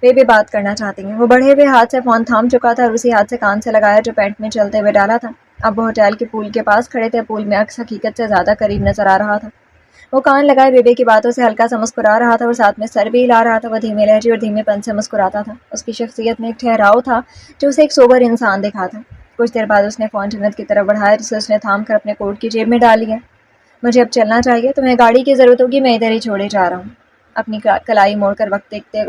بیبی بات کرنا چاہتی ہیں۔ وہ بڑھے ہوئے ہاتھ سے فون تھام چکا تھا اور اسی ہاتھ سے کان سے لگایا جو پینٹ میں چلتے ہوئے ڈالا تھا۔ اب وہ ہوٹل کے پول کے پاس کھڑے تھے۔ پول میں عکس حقیقت سے زیادہ قریب نظر آ رہا تھا۔ وہ کان لگائے بیبی کی باتوں سے ہلکا سا مسکرا رہا تھا اور ساتھ میں سر بھی ہلا رہا تھا۔ وہ دھیمے لہجے اور دھیمے پن سے مسکراتا تھا۔ اس کی شخصیت میں ایک ٹھہراؤ تھا جو اسے ایک سوبر انسان دکھاتا۔ کچھ دیر بعد اس نے فون جنت کی طرف بڑھایا جسے اس نے تھام کر اپنے کوٹ کی جیب میں ڈال لیا۔ مجھے اب چلنا چاہیے، تمہیں گاڑی کی ضرورت ہوگی، میں ادھر ہی چھوڑے جا رہا ہوں۔ اپنی کلائی موڑ کر وقت دیکھتے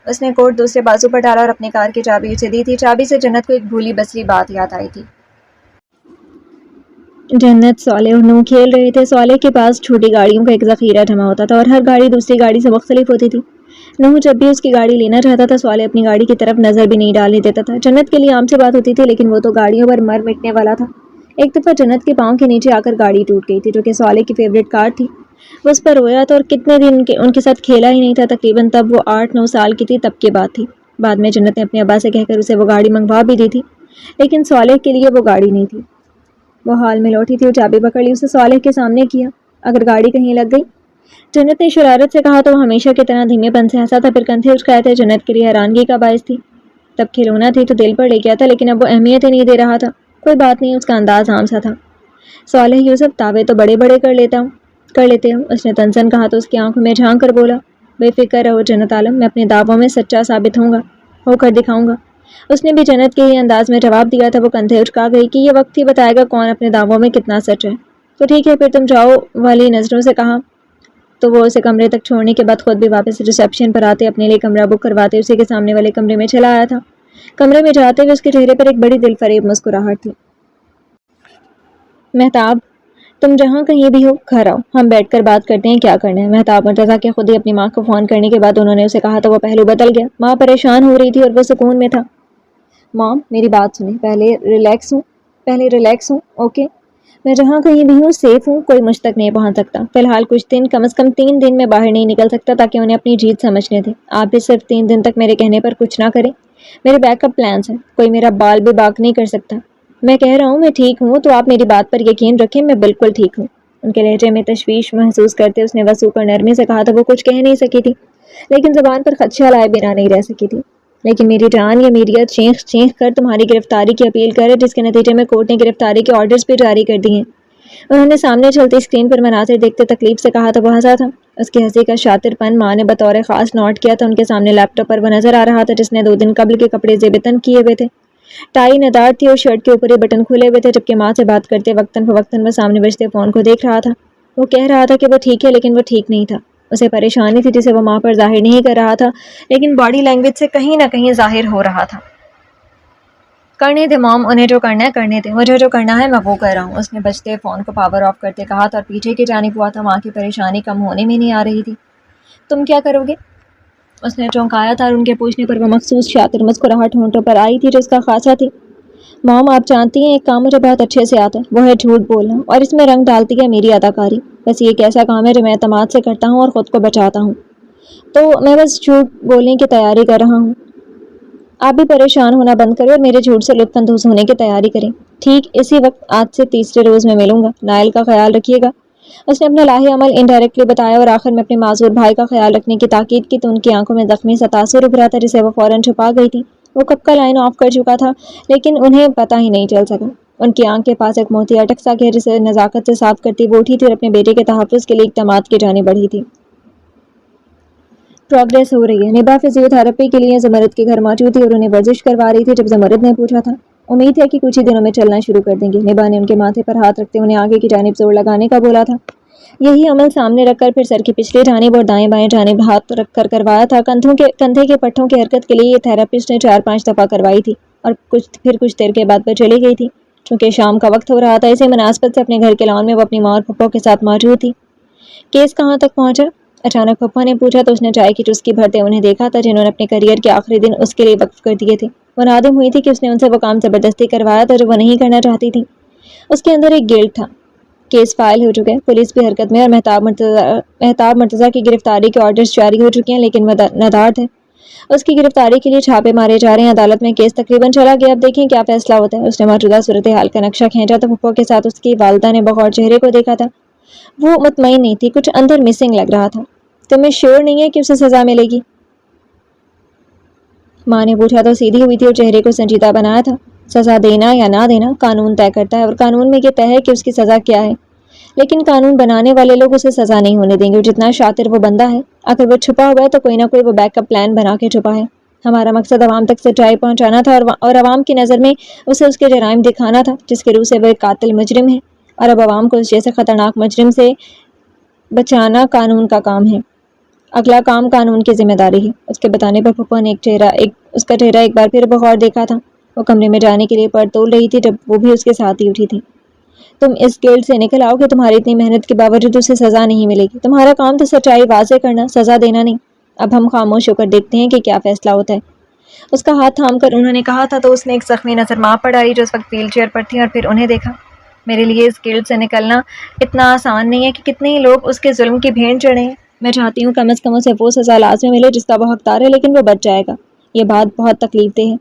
اس نے کوٹ دوسرے بازو پر ڈالا اور اپنی کار کی چابی اسے دی تھی۔ چابی سے جنت کو ایک بھولی بسری بات یاد آئی تھی۔ جنت، صالح اور نوح کھیل رہے تھے۔ صالح کے پاس چھوٹی گاڑیوں کا ایک ذخیرہ جمع ہوتا تھا اور ہر گاڑی دوسری گاڑی سے مختلف ہوتی تھی۔ نوح جب بھی اس کی گاڑی لینا چاہتا تھا صالح اپنی گاڑی کی طرف نظر بھی نہیں ڈالنے دیتا تھا۔ جنت کے لیے عام سی بات ہوتی تھی، لیکن وہ تو گاڑیوں پر مر مٹنے والا تھا۔ ایک دفعہ جنت کے پاؤں کے نیچے آ کر گاڑی ٹوٹ گئی تھی جو کہ صالح کی فیوریٹ کار تھی۔ وہ اس پر رویا تھا اور کتنے دن ان کے ساتھ کھیلا ہی نہیں تھا۔ تقریباً تب وہ 8-9 سال کی تھی، تب کی بات تھی۔ بعد میں جنت نے اپنے ابا سے کہہ کر اسے وہ گاڑی منگوا بھی دی تھی، لیکن صالح کے لیے وہ گاڑی نہیں تھی۔ وہ حال میں لوٹی تھی اور چابی پکڑ لی، اسے صالح کے سامنے کیا۔ اگر گاڑی کہیں لگ گئی؟ جنت نے شرارت سے کہا تو وہ ہمیشہ کی طرح دھیمے پن سے ہنسا تھا، پھر کندھے اچکائے تھے۔ جنت کے لیے حیرانگی کا باعث تھی۔ تب کھلونا تھی تو دل پر لے گیا تھا، لیکن اب وہ اہمیت ہی نہیں دے رہا تھا۔ کوئی بات نہیں، اس کا انداز عام سا تھا۔ صالح یوسف، دعوے تو بڑے بڑے کر لیتے ہو، اس نے تنزن کہا تو اس کی آنکھوں میں جھانک کر بولا۔ بے فکر رہو جنت عالم، میں اپنے دعووں میں سچا ثابت ہو کر دکھاؤں گا۔ اس نے بھی جنت کے ہی انداز میں جواب دیا تھا۔ وہ کندھے اچکا گئی کہ یہ وقت ہی بتائے گا کون اپنے دعووں میں کتنا سچ ہے۔ تو ٹھیک ہے، پھر تم جاؤ، والی نظروں سے کہا تو وہ اسے کمرے تک چھوڑنے کے بعد خود بھی واپس ریسیپشن پر آتے اپنے لیے کمرہ بک کرواتے اسی کے سامنے والے کمرے میں چلا آیا تھا۔ کمرے میں جاتے ہوئے اس کے چہرے پر ایک بڑی دل فریب مسکراہٹ تھی۔ مہتاب، تم جہاں کہیں بھی ہو گھر آؤ، ہم بیٹھ کر بات کرتے ہیں کیا کرنا ہے۔ مہتاب مرتضیٰ کے خود ہی اپنی ماں کو فون کرنے کے بعد انہوں نے اسے کہا تو وہ پہلو بدل گیا۔ ماں پریشان ہو رہی تھی اور وہ سکون میں تھا۔ ماں میری بات سنیں، پہلے ریلیکس ہوں، اوکے؟ میں جہاں کہیں بھی ہوں سیف ہوں، کوئی مجھ تک نہیں پہنچ سکتا۔ فی الحال کچھ دن، کم از کم 3 دن میں باہر نہیں نکل سکتا تاکہ انہیں اپنی جیت سمجھنے دیں۔ آپ بھی صرف 3 دن تک میرے کہنے پر کچھ نہ کریں۔ میرے بیک اپ پلانس ہیں، کوئی میرا بال بھی باک نہیں کر سکتا۔ میں کہہ رہا ہوں میں ٹھیک ہوں تو آپ میری بات پر یقین رکھیں، میں بالکل ٹھیک ہوں۔ ان کے لہجے میں تشویش محسوس کرتے اس نے وسوق اور نرمی سے کہا تو وہ کچھ کہہ نہیں سکی تھی، لیکن زبان پر خدشہ لائے بنا نہیں رہ سکی تھی۔ لیکن میری جان، یہ میریت چینخ چینخ کر تمہاری گرفتاری کی اپیل کرے، جس کے نتیجے میں کورٹ نے گرفتاری کے آرڈرز بھی جاری کر دیے ہیں۔ انہوں نے سامنے چلتی اسکرین پر مناظر دیکھتے تکلیف سے کہا تو وہ ہنسا تھا۔ اس کی ہنسی کا شاطر پن ماں نے بطور خاص نوٹ کیا تھا۔ ان کے سامنے لیپ ٹاپ پر وہ نظر آ رہا تھا جس نے 2 دن قبل کے کپڑے زیب تن کیے ہوئے تھے۔ ٹائی ندار تھی اور شرٹ کے اوپر ہی بٹن کھلے ہوئے تھے، جبکہ ماں سے بات کرتے وقتاً فوقتاً وہ سامنے بجتے فون کو دیکھ رہا تھا۔ وہ کہہ رہا تھا کہ وہ ٹھیک ہے، لیکن وہ ٹھیک نہیں تھا۔ اسے پریشانی تھی جسے وہ ماں پر ظاہر نہیں کر رہا تھا، لیکن باڈی لینگویج سے کہیں نہ کہیں ظاہر ہو رہا تھا۔ کرنے دے مام، انہیں جو کرنا ہے کرنے دے، مجھے جو کرنا ہے میں وہ کر رہا ہوں، اس نے بجتے فون کو پاور آف کرتے کہا تھا اور پیچھے کی جانب ہوا تھا۔ ماں کی پریشانی کم ہونے میں نہیں آ رہی تھی۔ تم کیا کرو گے؟ اس نے چونکایا تھا اور ان کے پوچھنے پر وہ مخصوص شاطر مسکراہٹ ہونٹوں پر آئی تھی جو اس کا خاصا تھی۔ مام، آپ جانتی ہیں ایک کام مجھے بہت اچھے سے آتا ہے، وہ ہے جھوٹ بولنا، اور اس میں رنگ ڈالتی ہے میری اداکاری۔ بس یہ ایک ایسا کام ہے جو میں اعتماد سے کرتا ہوں اور خود کو بچاتا ہوں، تو میں بس جھوٹ بولنے کی تیاری کر رہا ہوں۔ آپ بھی پریشان ہونا بند کریں اور میرے جھوٹ سے لطف اندوز ہونے کی تیاری کریں۔ ٹھیک اسی وقت آج سے تیسرے روز میں ملوں گا، نائل کا خیال رکھیے گا۔ اس نے اپنا لاہی عمل انڈائریکٹلی بتایا اور آخر میں اپنے معذور بھائی کا خیال رکھنے کی تاکید کی تو ان کی آنکھوں میں زخمی سا تاثر ابھرا تھا جسے وہ فوراً چھپا گئی تھی۔ وہ کب کا لائن آف کر چکا تھا لیکن انہیں پتہ ہی نہیں چل سکا۔ ان کی آنکھ کے پاس ایک موتی اٹک سا گیا جسے نزاکت سے صاف کرتی وہ اٹھی تھی اور اپنے بیٹے کے تحفظ کے لیے اقدامات کی جانب بڑھی تھی۔ پروگریس ہو رہی ہے۔ نبا فزیو تھراپی کے لیے زمرد کے گھر موجود تھی اور انہیں ورزش کروا رہی تھی جب زمرد نے پوچھا تھا، امید ہے کہ کچھ ہی دنوں میں چلنا شروع کر دیں گے۔ نبا نے ان کے ماتھے پر ہاتھ رکھتے انہیں آگے کی جانب زور لگانے کا بولا تھا۔ یہی عمل سامنے رکھ کر پھر سر کی پچھلی جانب اور دائیں بائیں جانب ہاتھ رکھ کر کروایا تھا۔ کندھے کے پٹھوں کی حرکت کے لیے یہ تھراپسٹ نے 4-5 دفعہ کروائی تھی اور پھر کچھ دیر کے بعد وہ چلی گئی تھی۔ چونکہ شام کا وقت ہو رہا تھا، اسی مناسبت سے اپنے گھر کے لان میں وہ اپنی ماں اور پھپھو کے ساتھ موجود تھی۔ کیس کہاں تک پہنچا؟ اچانک پھپھو نے پوچھا تو اس نے چائے کی چسکی بھرتے انہیں دیکھا تھا جنہوں نے اپنے کیریئر کے آخری دن اس کے لیے وقف کر دیے تھے۔ وہ نادم ہوئی تھی کہ اس نے ان سے وہ کام زبردستی کروایا تھا جو وہ نہیں کرنا چاہتی تھی۔ اس کے اندر ایک گلٹ تھا۔ کیس فائل ہو چکے، پولیس بھی حرکت میں اور مہتاب مرتضیٰ کی گرفتاری کے آرڈرز جاری ہو چکے ہیں، لیکن وہ ندارد ہے۔ اس کی گرفتاری کے لیے چھاپے مارے جا رہے ہیں۔ عدالت میں کیس تقریباً چلا گیا، اب دیکھیں کیا فیصلہ ہوتا ہے۔ اس نے موجودہ صورتحال کا نقشہ کھینچا تو پھپھو کے ساتھ اس کی والدہ نے بغور چہرے کو دیکھا تھا۔ وہ مطمئن نہیں تھی، کچھ اندر مسنگ لگ رہا تھا۔ تمہیں شیور نہیں ہے کہ اسے سزا ملے گی؟ ماں نے پوچھا تو سیدھی ہوئی تھی اور چہرے کو سنجیدہ بنایا تھا۔ سزا دینا یا نہ دینا قانون طے کرتا ہے، اور قانون میں یہ طے ہے کہ اس کی سزا کیا ہے، لیکن قانون بنانے والے لوگ اسے سزا نہیں ہونے دیں گے۔ اور جتنا شاطر وہ بندہ ہے، اگر وہ چھپا ہوا ہے تو کوئی نہ کوئی وہ بیک اپ پلان بنا کے چھپا ہے۔ ہمارا مقصد عوام تک سچائی پہنچانا تھا اور عوام کی نظر میں اسے اس کے جرائم دکھانا تھا جس کے روح سے وہ ایک قاتل مجرم ہے، اور اب عوام کو اس جیسے خطرناک مجرم سے بچانا قانون کا کام ہے۔ اگلا کام قانون کی ذمہ داری ہے۔ اس کے بتانے پر پھپھو نے اس کا چہرہ ایک بار پھر بغور دیکھا تھا۔ وہ کمرے میں جانے کے لیے پر تول رہی تھی جب وہ بھی اس کے ساتھ ہی اٹھی تھی۔ تم اس گلٹ سے نکل آؤ کہ تمہاری اتنی محنت کے باوجود اسے سزا نہیں ملے گی۔ تمہارا کام تو سچائی واضح کرنا، سزا دینا نہیں۔ اب ہم خاموش ہو کر دیکھتے ہیں کہ کیا فیصلہ ہوتا ہے۔ اس کا ہاتھ تھام کر انہوں نے کہا تھا تو اس نے ایک زخمی نظر ماں پر ڈالی جو اس وقت ویل چیئر پر تھی اور پھر انہیں دیکھا۔ میرے لیے اس گلٹ سے نکلنا اتنا آسان نہیں ہے کہ کتنے ہی لوگ اس کے ظلم کی بھین چڑھے ہیں۔ میں چاہتی ہوں کم از کم اسے وہ سزا لازمی ملے جس کا وہ حقدار ہے، لیکن وہ بچ جائے گا۔ یہ بات بہت تکلیف دہ ہے۔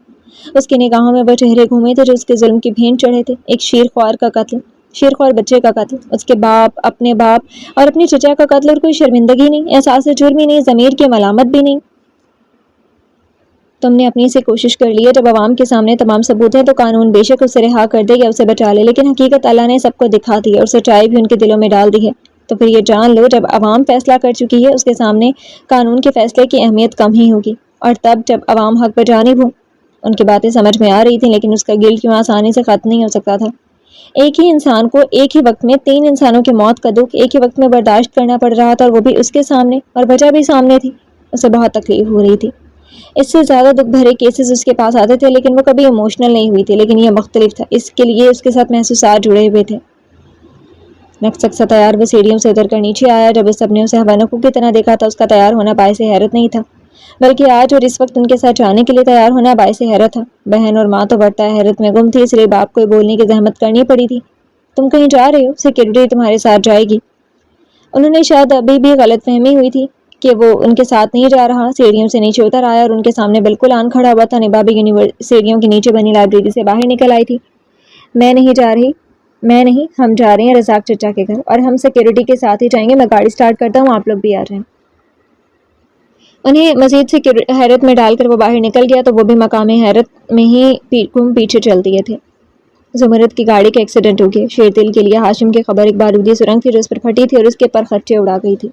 اس کی نگاہوں میں وہ چہرے گھومے تھے جو اس کے ظلم کی بھین چڑھے تھے۔ ایک شیرخوار بچے کا قتل، اس کے باپ، اپنے باپ اور اپنی چچا کا قتل، اور کوئی شرمندگی نہیں، احساس جرم ہی نہیں، ضمیر کی ملامت بھی نہیں۔ تم نے اپنی سے کوشش کر لی ہے، جب عوام کے سامنے تمام ثبوت ہیں تو قانون بے شک اسے رہا کر دے یا اسے بچا لے، لیکن حقیقت اللہ نے سب کو دکھا دی ہے اور سچائی بھی ان کے دلوں میں ڈال دی ہے۔ تو پھر یہ جان لو جب عوام فیصلہ کر چکی ہے اس کے سامنے قانون کے فیصلے کی اہمیت کم ہی ہوگی۔ اور تب جب عوام حق پر جانب ہو۔ ان کی باتیں سمجھ میں آ رہی تھیں، لیکن اس کا گل کیوں آسانی سے ختم نہیں ہو سکتا تھا۔ ایک ہی انسان کو ایک ہی وقت میں 3 انسانوں کی موت کا دکھ ایک ہی وقت میں برداشت کرنا پڑ رہا تھا، اور وہ بھی اس کے سامنے، اور وجہ بھی سامنے تھی۔ اسے بہت تکلیف ہو رہی تھی۔ اس سے زیادہ دکھ بھرے کیسز اس کے پاس آتے تھے لیکن وہ کبھی ایموشنل نہیں ہوئی تھی، لیکن یہ مختلف تھا۔ اس کے لیے اس کے ساتھ محسوسات جڑے ہوئے تھے۔ نقصک سا تیار وہ سیڑھیوں سے اتر کر نیچے آیا۔ جب اس سب نے اسے حوانکوں کی طرح دیکھا تھا اس کا تیار ہونا باعث حیرت نہیں تھا، بلکہ آج اور اس وقت ان کے ساتھ جانے کے لیے تیار ہونا باعث حیرت تھا۔ بہن اور ماں تو بڑھتا ہے حیرت میں گم تھی، اس لیے باپ کو بولنے کی زحمت کرنی پڑی تھی۔ تم کہیں جا رہے ہو؟ سیکورٹی تمہارے ساتھ جائے گی؟ انہوں نے شاید ابھی بھی غلط فہمی ہوئی تھی کہ وہ ان کے ساتھ نہیں جا رہا۔ سیڑھیوں سے نیچے اتر آیا اور ان کے سامنے بالکل آن کھڑا ہوا تھا۔ نبا بھی سیڑھیوں کے نیچے بنی لائبریری سے باہر نکل آئی تھی۔ میں نہیں جا رہی، میں نہیں، ہم جا رہے ہیں رزاق چچا کے گھر، اور ہم سیکورٹی کے ساتھ ہی جائیں گے۔ میں گاڑی سٹارٹ کرتا ہوں، آپ لوگ بھی آ جائیں۔ انہیں مزید سے حیرت میں ڈال کر وہ باہر نکل گیا تو وہ بھی مقام حیرت میں ہی پیچھے چل دیے تھے۔ زمرد کی گاڑی کا ایکسیڈنٹ ہو گیا۔ شیردل کے لیے ہاشم کی خبر ایک بارودی سرنگ تھی جو اس پر پھٹی تھی اور اس کے پر خرچے اڑا گئی تھی۔